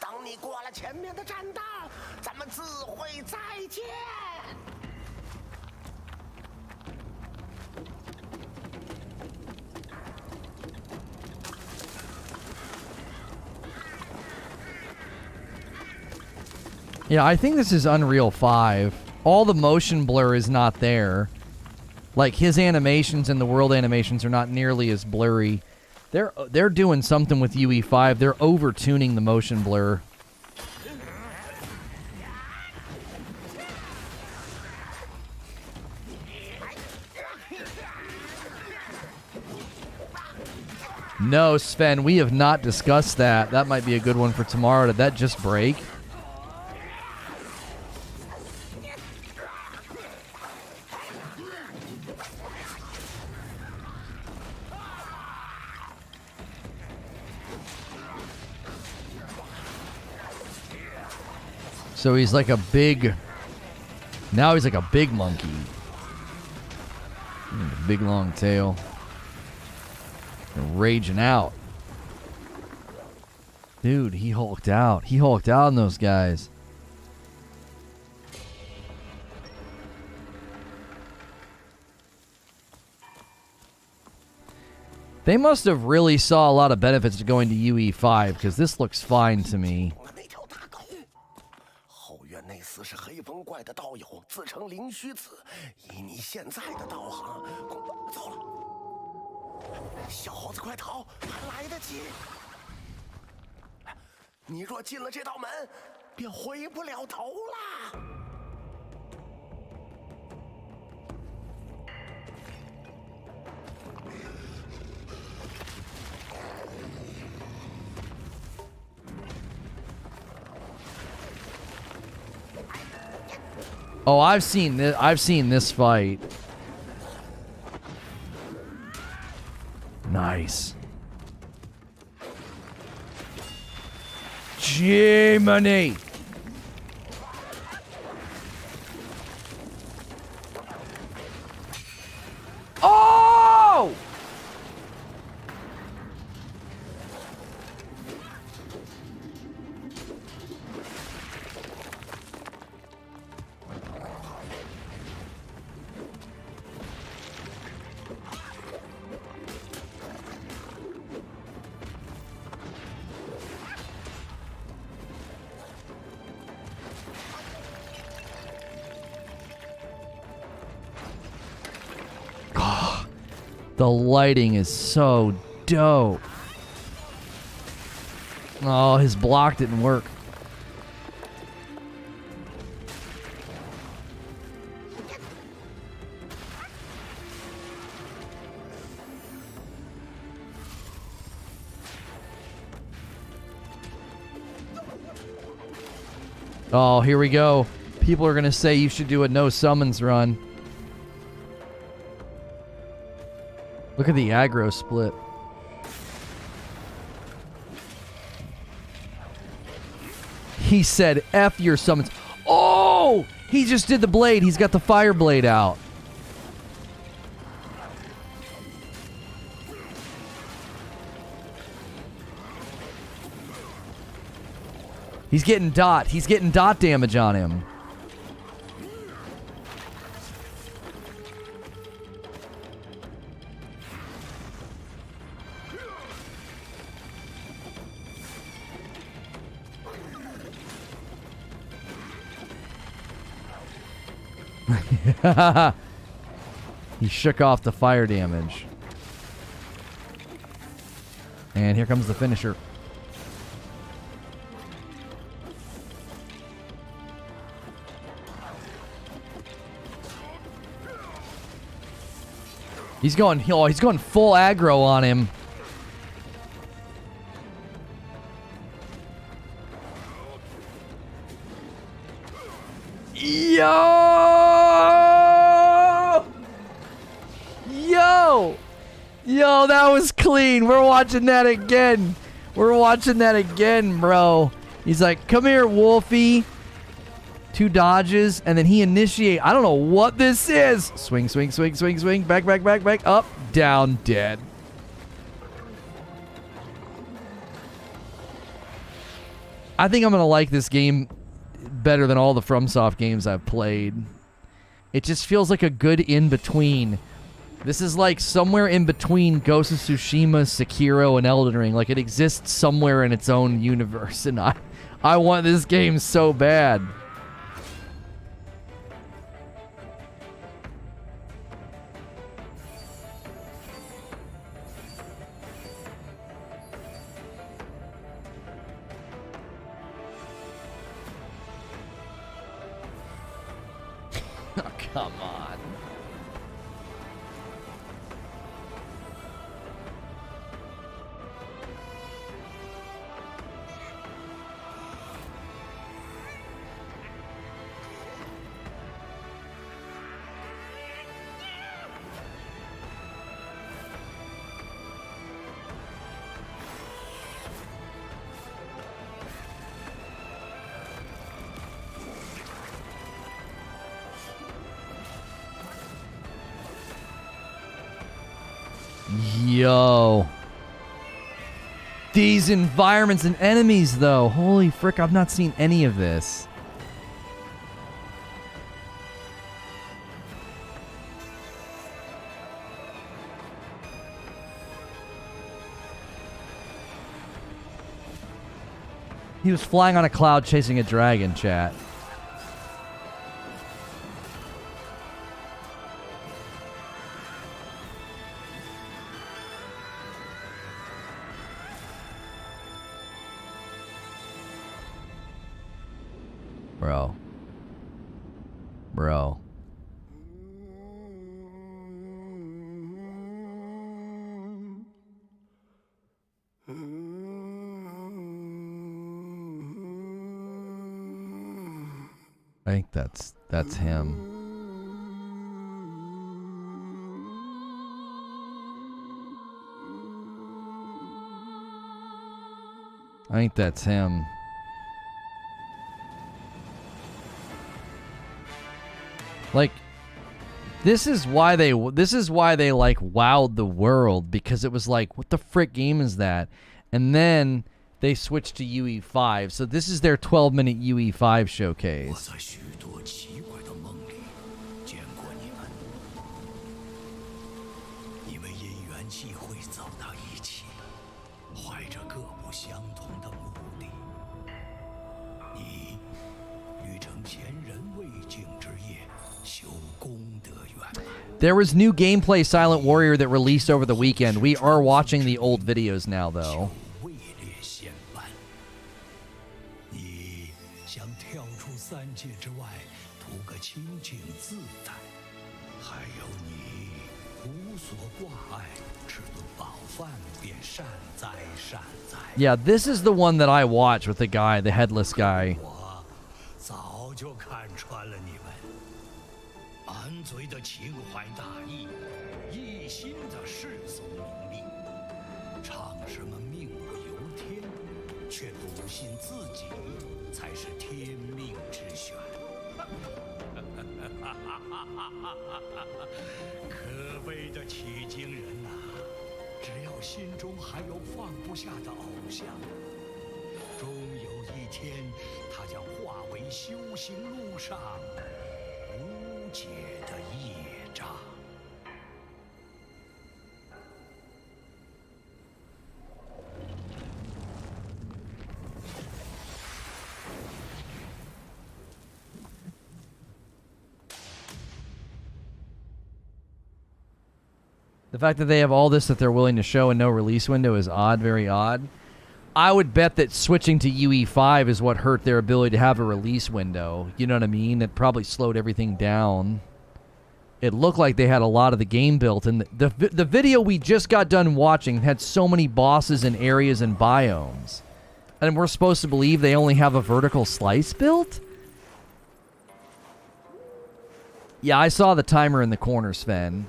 等你过了前面的栈道，咱们自会再见。Yeah, I think this is Unreal 5. All the motion blur is not there. Like, his animations and the world animations are not nearly as blurry. They're doing something with UE5. They're over-tuning the motion blur. No, Sven, we have not discussed that. That might be a good one for tomorrow. Did that just break? So he's like a big... Now he's like a big monkey. Big long tail. Raging out. Dude, he hulked out. He hulked out on those guys. They must have really saw a lot of benefits to going to UE5, because this looks fine to me. 是黑风怪的道友，自称灵虚子。以你现在的道行，走了。小猴子，快逃，还来得及。你若进了这道门，便回不了头啦。Oh, I've seen this. I've seen this fight. Nice. Jiminy. Oh! The lighting is so dope. Oh, his block didn't work. Oh, here we go. People are going to say you should do a no summons run. Look at the aggro split. He said, F your summons. Oh! He just did the blade. He's got the fire blade out. He's getting dot. He's getting dot damage on him. He shook off the fire damage. And here comes the finisher. He's going full aggro on him. Yo! Yo! Yo, that was clean. We're watching that again. We're watching that again, bro. He's like, come here, Wolfie. 2 dodges, and then he initiate. I don't know what this is. Swing, swing, swing, swing, swing. Back, back, back, back. Up, down, dead. I think I'm going to like this game better than all the FromSoft games I've played. It just feels like a good in-between. This is like somewhere in between Ghost of Tsushima, Sekiro, and Elden Ring. Like it exists somewhere in its own universe, and I want this game so bad. Oh, come on. Yo. These environments and enemies, though. Holy frick, I've not seen any of this. He was flying on a cloud chasing a dragon, chat. Bro. Bro. I think that's him. I think that's him. Like, this is why they like wowed the world, because it was like, what the frick game is that? And then they switched to UE5, so this is their 12-minute UE5 showcase. There was new gameplay Silent Warrior that released over the weekend. We are watching the old videos now, though. Yeah, this is the one that I watch with the guy, the headless guy. fact that they have all this that they're willing to show and no release window is odd, very odd. I would bet that switching to UE5 is what hurt their ability to have a release window. You know what I mean? It probably slowed everything down. It looked like they had a lot of the game built, and the video we just got done watching had so many bosses and areas and biomes. And we're supposed to believe they only have a vertical slice built? Yeah, I saw the timer in the corner, Sven.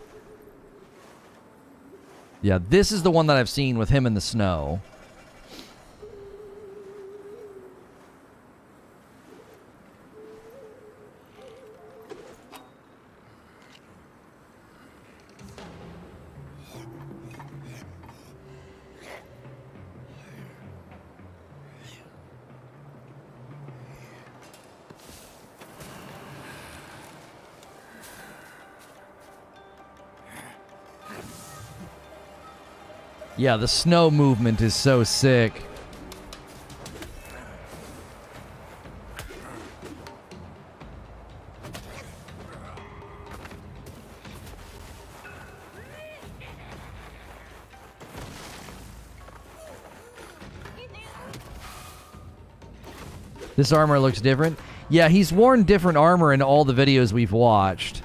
Yeah, this is the one that I've seen with him in the snow. Yeah, the snow movement is so sick. This armor looks different. Yeah, he's worn different armor in all the videos we've watched.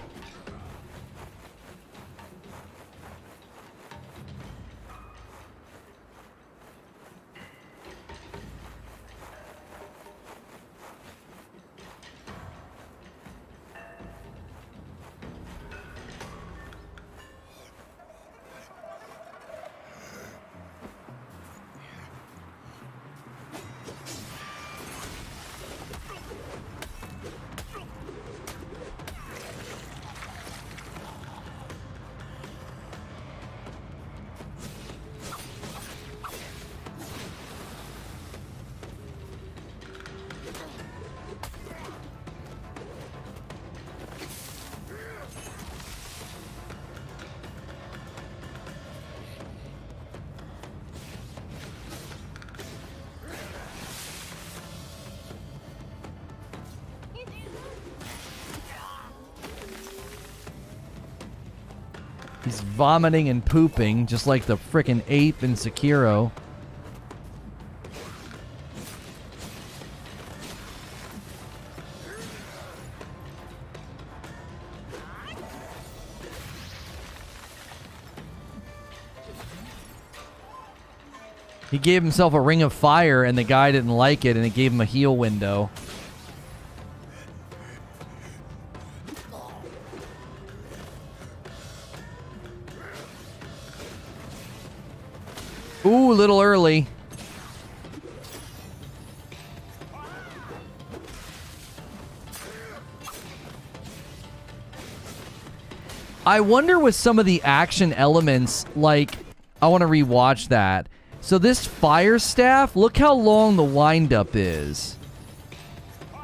He's vomiting and pooping, just like the frickin' ape in Sekiro. He gave himself a ring of fire, and the guy didn't like it, and it gave him a heal window. Ooh, a little early. I wonder with some of the action elements, like, I want to rewatch that. So this fire staff, look how long the windup is.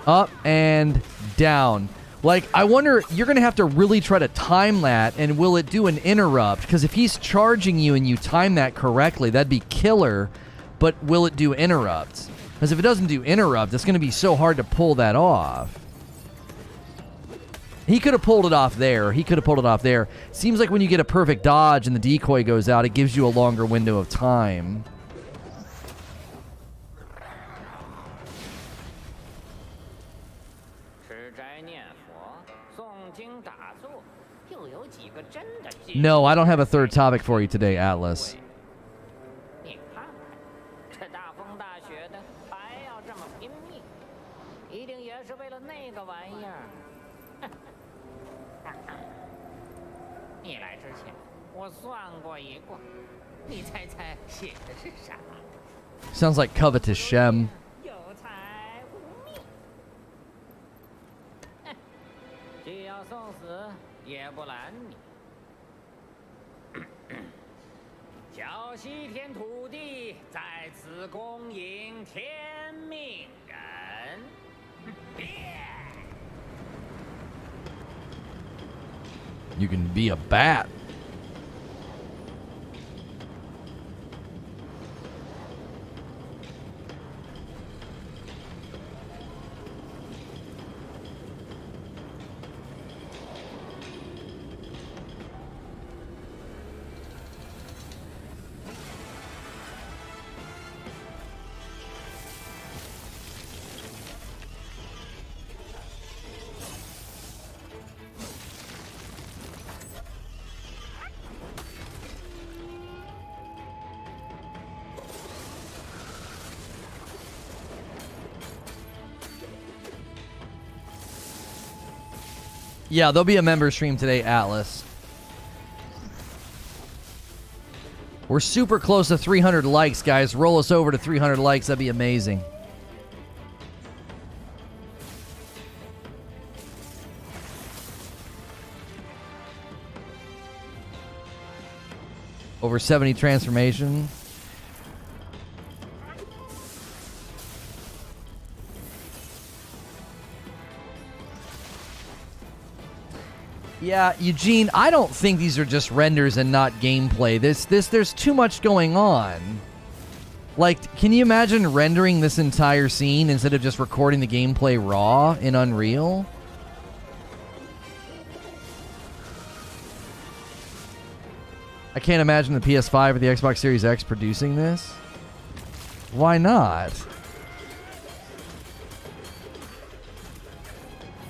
Up and down. Like, I wonder, you're going to have to really try to time that, and will it do an interrupt? Because if he's charging you and you time that correctly, that'd be killer, but will it do interrupts? Because if it doesn't do interrupt, it's going to be so hard to pull that off. He could have pulled it off there. He could have pulled it off there. Seems like when you get a perfect dodge and the decoy goes out, it gives you a longer window of time. No, I don't have a third topic for you today, Atlas. Sounds like covetous Shem. You can be a bat. Yeah, there'll be a member stream today, Atlas. We're super close to 300 likes, guys. Roll us over to 300 likes. That'd be amazing. Over 70 transformation. Yeah, Eugene, I don't think these are just renders and not gameplay. There's too much going on. Like, can you imagine rendering this entire scene instead of just recording the gameplay raw in Unreal? I can't imagine the PS5 or the Xbox Series X producing this. Why not?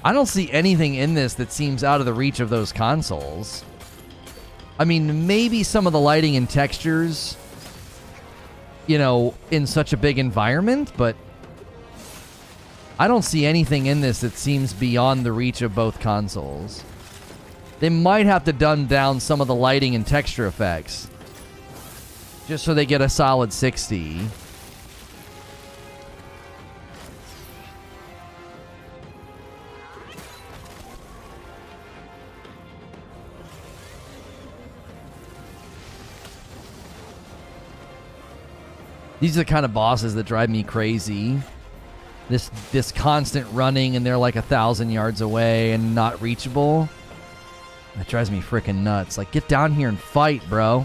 I don't see anything in this that seems out of the reach of those consoles. I mean, maybe some of the lighting and textures, you know, in such a big environment, but I don't see anything in this that seems beyond the reach of both consoles. They might have to dumb down some of the lighting and texture effects just so they get a solid 60. These are the kind of bosses that drive me crazy. This constant running and they're like 1,000 yards away and not reachable. That drives me freaking nuts. Like, get down here and fight, bro.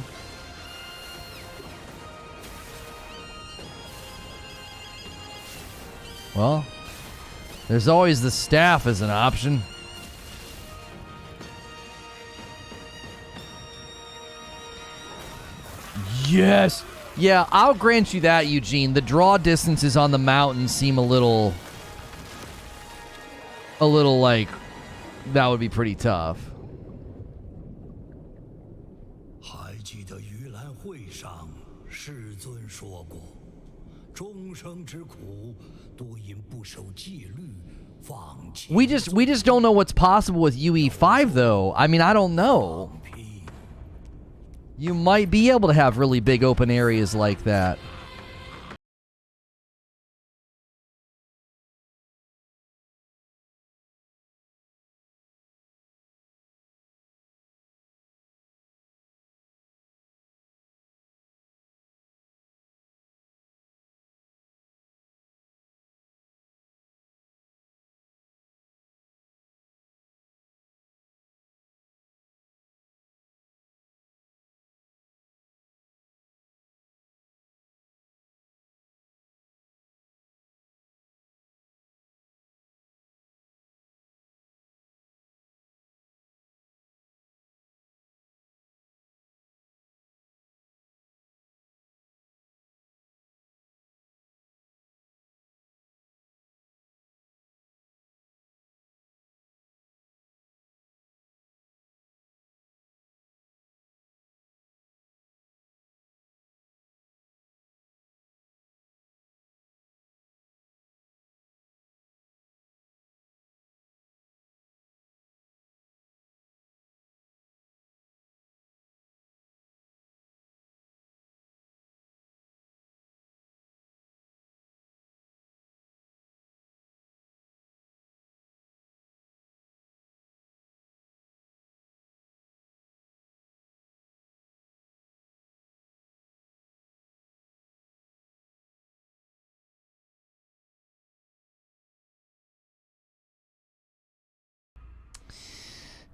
Well, there's always the staff as an option. Yes! Yeah, I'll grant you that, Eugene. The draw distances on the mountain seem a little like that would be pretty tough. 还记得盂兰会上世尊说过，众生之苦多因不守戒律，放弃。We just don't know what's possible with UE5 though. I mean, I don't know. You might be able to have really big open areas like that.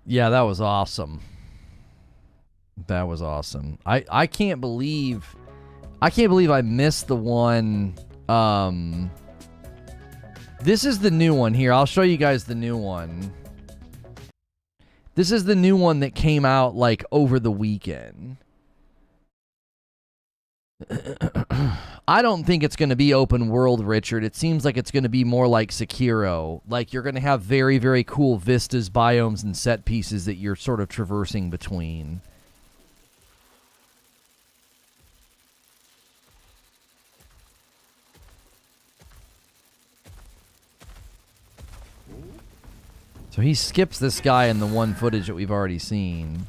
Yeah, that was awesome. That was awesome. I can't believe I missed the one. This is the new one here. I'll show you guys the new one. This is the new one that came out like over the weekend. I don't think it's going to be open world, Richard. It seems like it's going to be more like Sekiro. Like you're going to have very, very cool vistas, biomes, and set pieces that you're sort of traversing between. So he skips this guy in the one footage that we've already seen.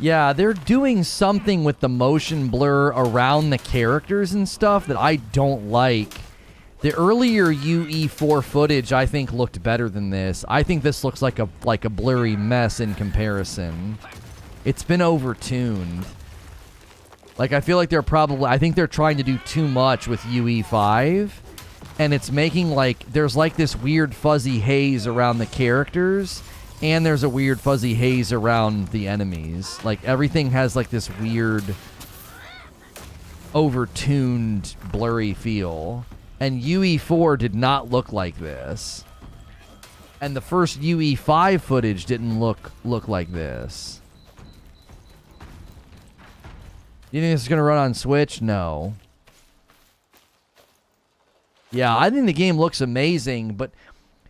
Yeah, they're doing something with the motion blur around the characters and stuff that I don't like. The earlier UE4 footage, I think, looked better than this. I think this looks like a blurry mess in comparison. It's been overtuned. Like, I feel like I think they're trying to do too much with UE5. And it's making, like, there's like this weird fuzzy haze around the characters. And there's a weird fuzzy haze around the enemies. Like, everything has, like, this weird overtuned, blurry feel. And UE4 did not look like this. And the first UE5 footage didn't look like this. You think this is going to run on Switch? No. Yeah, I think the game looks amazing, but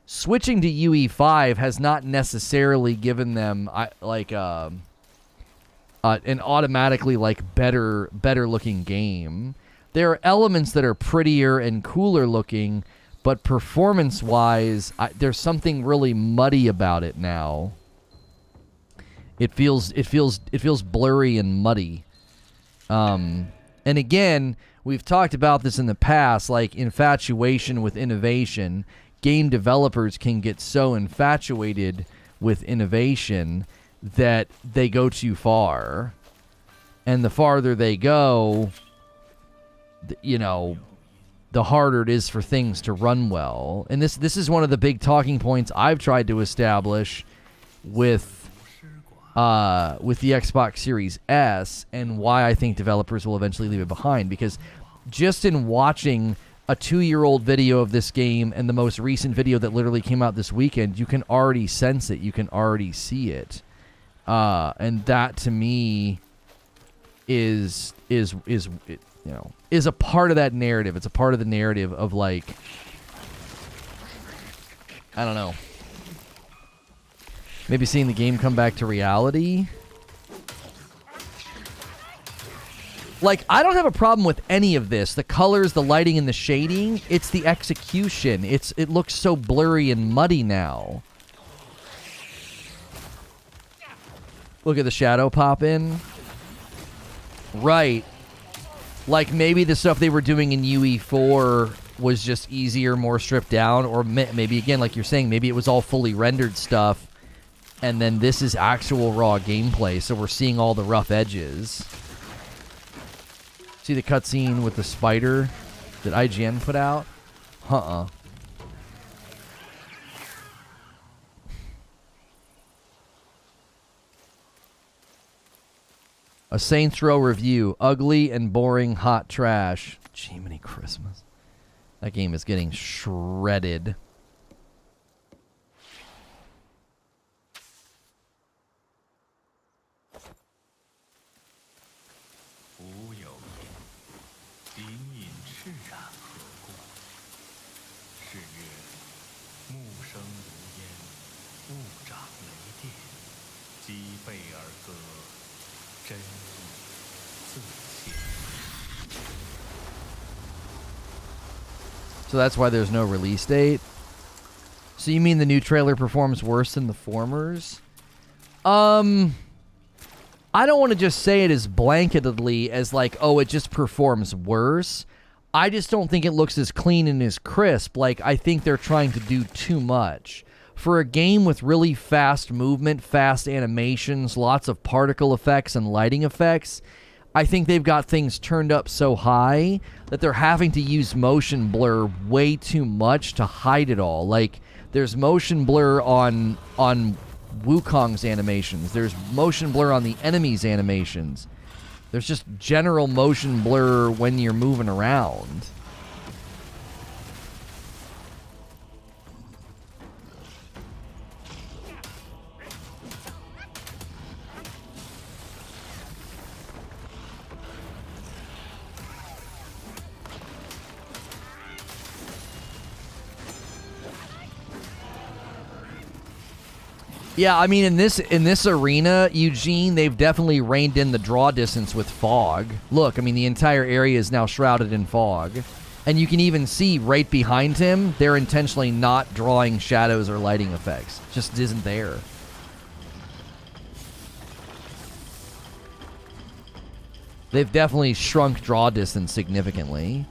switching to UE5 has not necessarily given them an automatically like better looking game. There are elements that are prettier and cooler looking, but performance-wise, there's something really muddy about it now. It feels blurry and muddy. And again, we've talked about this in the past, like infatuation with innovation. Game developers can get so infatuated with innovation that they go too far. And the farther they go, you know, the harder it is for things to run well. And this is one of the big talking points I've tried to establish with the Xbox Series S, and why I think developers will eventually leave it behind. Because just in watching a 2-year-old video of this game and the most recent video that literally came out this weekend, you can already sense it. You can already see it. And that, to me, is a part of that narrative. It's a part of the narrative of, like, I don't know, maybe seeing the game come back to reality. Like, I don't have a problem with any of this. The colors, the lighting, and the shading. It's the execution. It looks so blurry and muddy now. Look at the shadow pop in. Right. Like, maybe the stuff they were doing in UE4 was just easier, more stripped down. Or maybe, again, like you're saying, maybe it was all fully rendered stuff. And then this is actual raw gameplay, so we're seeing all the rough edges. See the cutscene with the spider that IGN put out? A Saints Row review. Ugly and boring hot trash. Jiminy Christmas. That game is getting shredded. So that's why there's no release date. So you mean the new trailer performs worse than the formers? I don't want to just say it as blanketedly as like, oh, it just performs worse. I just don't think it looks as clean and as crisp. Like, I think they're trying to do too much. For a game with really fast movement, fast animations, lots of particle effects and lighting effects, I think they've got things turned up so high that they're having to use motion blur way too much to hide it all. Like, there's motion blur on Wukong's animations. There's motion blur on the enemy's animations. There's just general motion blur when you're moving around. Yeah, I mean, in this arena, Eugene, they've definitely reined in the draw distance with fog. Look, I mean, the entire area is now shrouded in fog. And you can even see right behind him, they're intentionally not drawing shadows or lighting effects. It just isn't there. They've definitely shrunk draw distance significantly.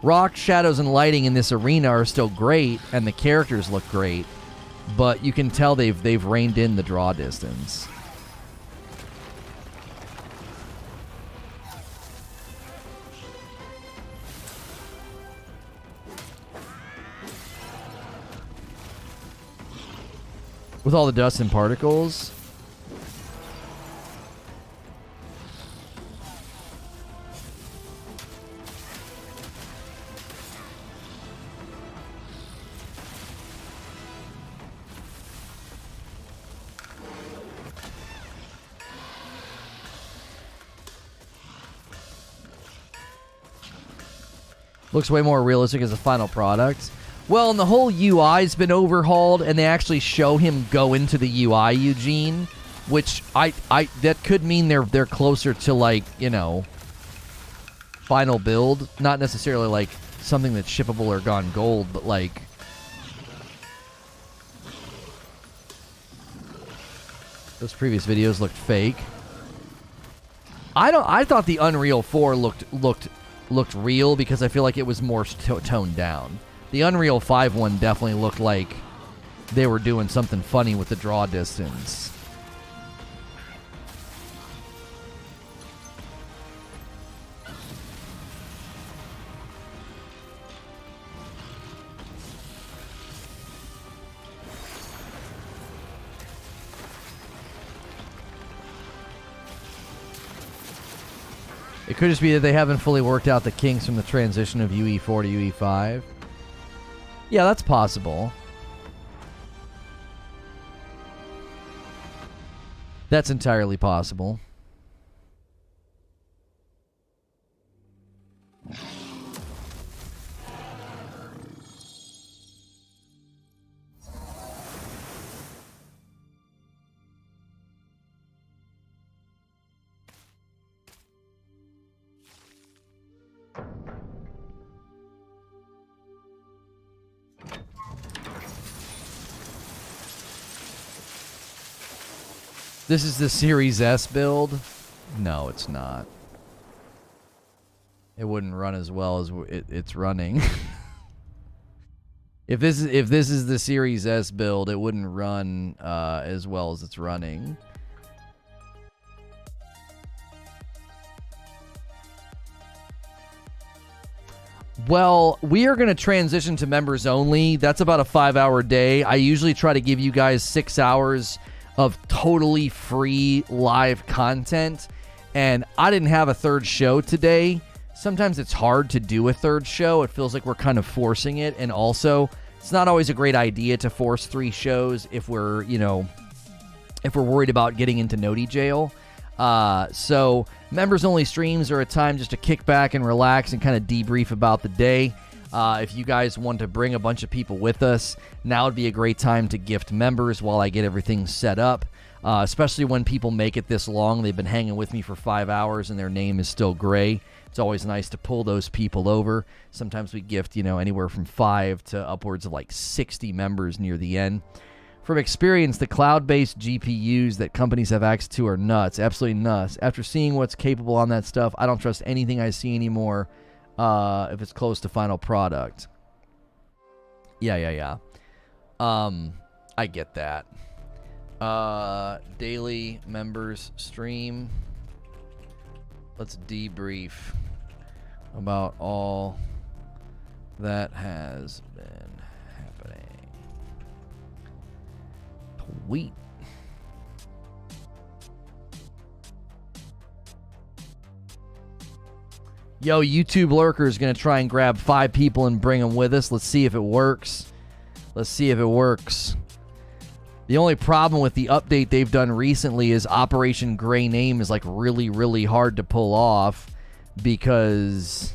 Rock, shadows, and lighting in this arena are still great, and the characters look great, but you can tell they've reined in the draw distance. With all the dust and particles. Looks way more realistic as a final product. Well, and the whole UI's been overhauled, and they actually show him go into the UI, Eugene, which that could mean they're closer to, like, you know, final build. Not necessarily like something that's shippable or gone gold, but like those previous videos looked fake. I thought the Unreal 4 looked real because I feel like it was more toned down. The Unreal 5 one definitely looked like they were doing something funny with the draw distance. It could just be that they haven't fully worked out the kinks from the transition of UE4 to UE5. Yeah, that's possible. That's entirely possible. This is the Series S build? No, it's not. It wouldn't run as well as it's running. If this is the Series S build, it wouldn't run as well as it's running. Well, we are going to transition to members only. That's about a 5-hour day. I usually try to give you guys 6 hours of totally free live content, and I didn't have a third show today. Sometimes it's hard to do a third show. It feels like we're kind of forcing it, and also it's not always a great idea to force 3 shows if we're, you know, if we're worried about getting into Noti jail. So members only streams are a time just to kick back and relax and kind of debrief about the day. If you guys want to bring a bunch of people with us, now would be a great time to gift members while I get everything set up, especially when people make it this long. They've been hanging with me for 5 hours and their name is still gray. It's always nice to pull those people over. Sometimes we gift, you know, anywhere from 5 to upwards of like 60 members near the end. From experience, the cloud-based GPUs that companies have access to are nuts, absolutely nuts. After seeing what's capable on that stuff, I don't trust anything I see anymore. If it's close to final product. Yeah. I get that. Daily members stream. Let's debrief about all that has been happening. Tweet. Yo, YouTube Lurker is going to try and grab 5 people and bring them with us. Let's see if it works. The only problem with the update they've done recently is Operation Gray Name is like really, really hard to pull off because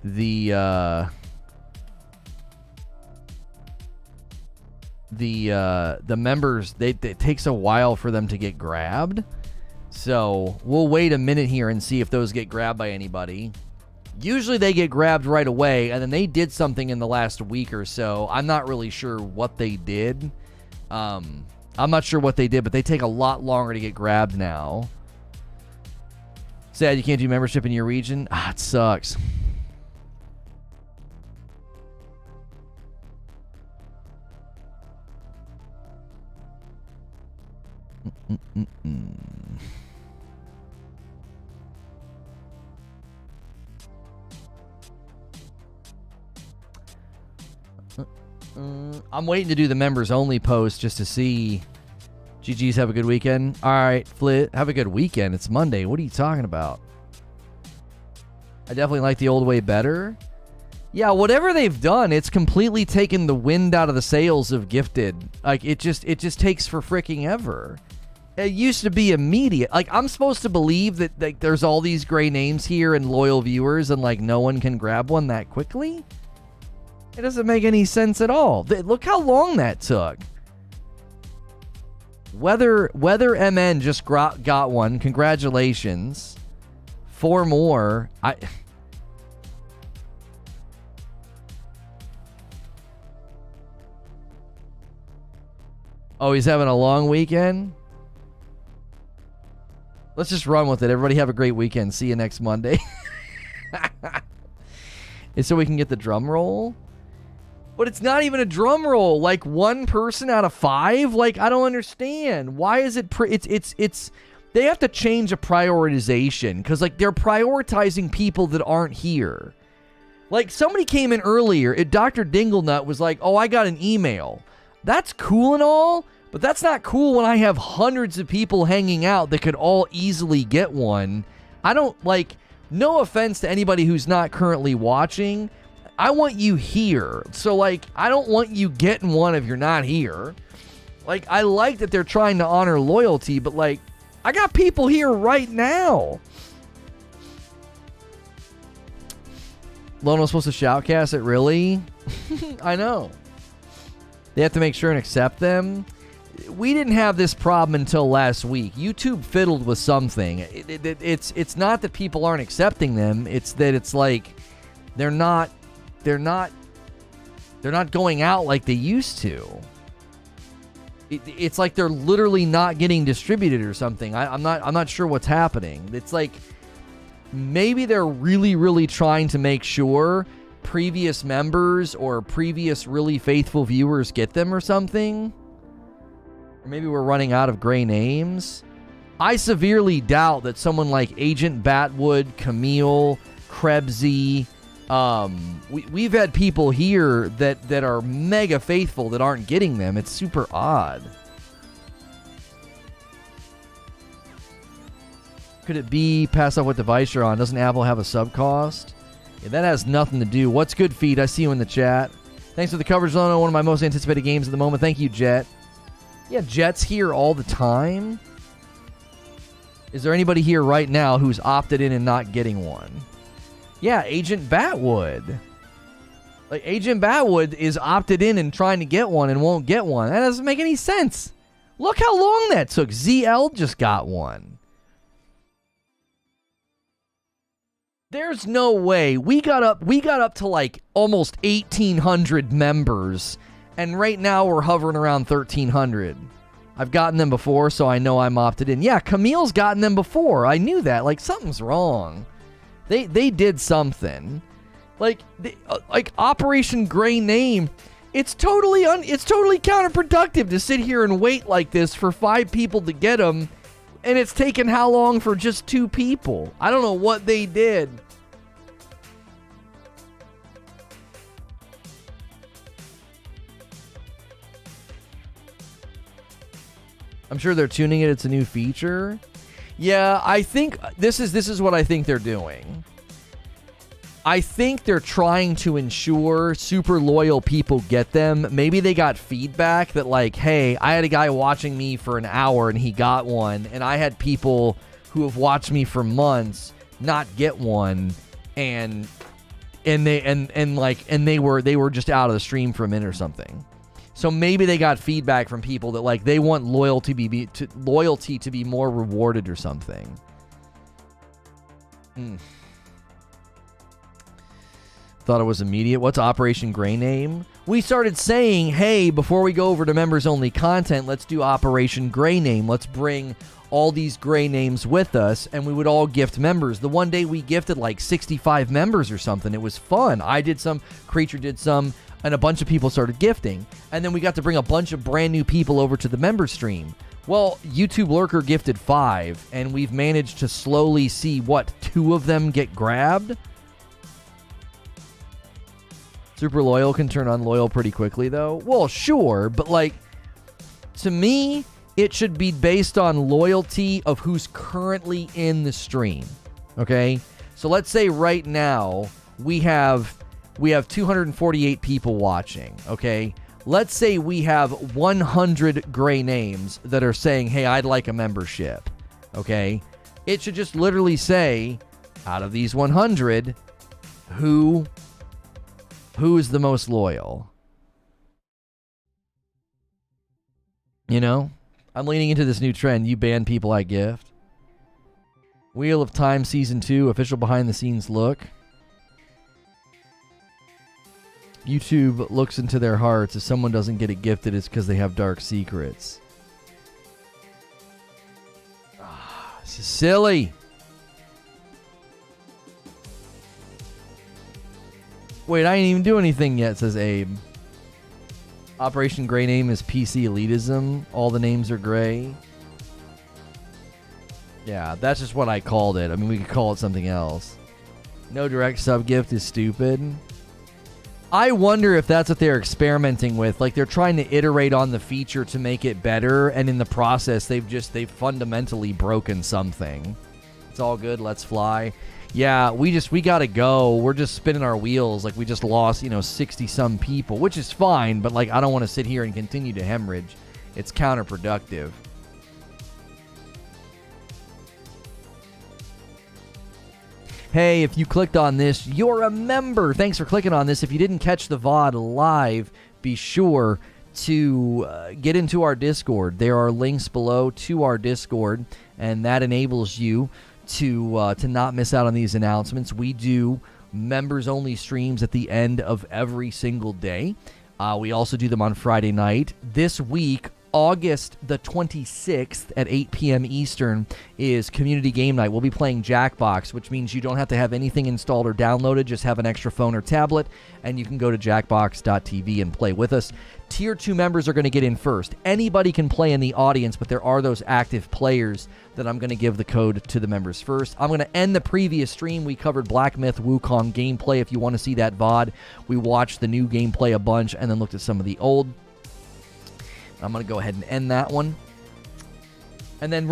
the the members, it takes a while for them to get grabbed. So we'll wait a minute here and see if those get grabbed by anybody. Usually they get grabbed right away, and then they did something in the last week or so. I'm not really sure what they did. I'm not sure what they did, but they take a lot longer to get grabbed now. Sad you can't do membership in your region. Ah, it sucks. I'm waiting to do the members only post just to see. GG's, have a good weekend. All right, Flit, have a good weekend. It's Monday. What are you talking about? I definitely like the old way better. Yeah, whatever they've done, it's completely taken the wind out of the sails of Gifted. Like, it just takes for freaking ever. It used to be immediate. Like, I'm supposed to believe that like there's all these gray names here and loyal viewers and like no one can grab one that quickly. It doesn't make any sense at all. Look how long that took. Weather MN just got one. Congratulations. 4 more. Oh, he's having a long weekend? Let's just run with it. Everybody have a great weekend. See you next Monday. And so we can get the drum roll? But it's not even a drum roll. Like, 1 person out of 5? Like, I don't understand. Why is it... It's they have to change a prioritization. Because, like, they're prioritizing people that aren't here. Like, somebody came in earlier. Dr. Dinglenut was like, oh, I got an email. That's cool and all, but that's not cool when I have hundreds of people hanging out that could all easily get one. I don't, like... No offense to anybody who's not currently watching... I want you here. So, like, I don't want you getting one if you're not here. Like, I like that they're trying to honor loyalty, but, like, I got people here right now. Lono's supposed to shoutcast it, really? I know. They have to make sure and accept them. We didn't have this problem until last week. YouTube fiddled with something. It's not that people aren't accepting them. It's that it's like they're not going out like they used to. It's like they're literally not getting distributed or something. I'm not sure what's happening. It's like maybe they're really trying to make sure previous members or previous really faithful viewers get them or something. Or maybe we're running out of gray names. I severely doubt that someone like Agent Batwood, Camille, Krebsy... we've had people here that are mega faithful that aren't getting them. It's super odd. Could it be pass off what device you're on? Doesn't Apple have a sub cost? Yeah, that has nothing to do. What's good, Feed? I see you in the chat. Thanks for the coverage, Lono. One of my most anticipated games at the moment. Thank you, Jet. Yeah, Jet's here all the time. Is there anybody here right now who's opted in and not getting one? Yeah, Agent Batwood. Like, Agent Batwood is opted in and trying to get one and won't get one. That doesn't make any sense. Look how long that took. ZL just got one. There's no way. We got up to like almost 1,800 members, and right now we're hovering around 1,300. I've gotten them before, so I know I'm opted in. Yeah, Camille's gotten them before. I knew that. Like, something's wrong. They did something. Like Operation Gray Name. It's totally counterproductive to sit here and wait like this for 5 people to get them, and it's taken how long for just 2 people? I don't know what they did. I'm sure they're tuning it. It's a new feature. Yeah, I think this is what I think they're doing. I think they're trying to ensure super loyal people get them. Maybe they got feedback that like, hey, I had a guy watching me for an hour and he got one, and I had people who have watched me for months not get one, and they were just out of the stream for a minute or something. So maybe they got feedback from people that like they want loyalty to be more rewarded or something. Thought it was immediate. What's Operation Grey Name? We started saying, hey, before we go over to members only content, let's do Operation Grey Name. Let's bring all these gray names with us, and we would all gift members. The one day we gifted like 65 members or something. It was fun. I did some, Creature did some, and a bunch of people started gifting. And then we got to bring a bunch of brand new people over to the member stream. Well, YouTube Lurker gifted 5, and we've managed to slowly see, 2 of them get grabbed? Super loyal can turn unloyal pretty quickly, though. Well, sure, but like, to me, it should be based on loyalty of who's currently in the stream. Okay? So let's say right now we have 248 people watching, okay? Let's say we have 100 gray names that are saying, hey, I'd like a membership, okay? It should just literally say, out of these 100, who is the most loyal? You know? I'm leaning into this new trend. You ban people I gift. Wheel of Time Season 2, official behind-the-scenes look. YouTube looks into their hearts. If someone doesn't get it gifted, it's because they have dark secrets. This is silly. Wait, I ain't even do anything yet, says Abe. Operation Grey Name is PC elitism. All the names are gray. Yeah, that's just what I called it. I mean, we could call it something else. No direct sub gift is stupid. I wonder if that's what they're experimenting with. Like, they're trying to iterate on the feature to make it better, and in the process, they've fundamentally broken something. It's all good. Let's fly. Yeah, we gotta go. We're just spinning our wheels. Like, we just lost, 60-some people, which is fine, but, like, I don't want to sit here and continue to hemorrhage. It's counterproductive. Hey, if you clicked on this, you're a member. Thanks for clicking on this. If you didn't catch the VOD live, be sure to get into our Discord. There are links below to our Discord, and that enables you to not miss out on these announcements. We do members-only streams at the end of every single day. We also do them on Friday night. This week, August the 26th at 8 p.m. Eastern is Community Game Night. We'll be playing Jackbox, which means you don't have to have anything installed or downloaded. Just have an extra phone or tablet, and you can go to jackbox.tv and play with us. Tier 2 members are going to get in first. Anybody can play in the audience, but there are those active players that I'm going to give the code to the members first. I'm going to end the previous stream. We covered Black Myth Wukong gameplay. If you want to see that VOD, we watched the new gameplay a bunch and then looked at some of the old. I'm going to go ahead and end that one. And then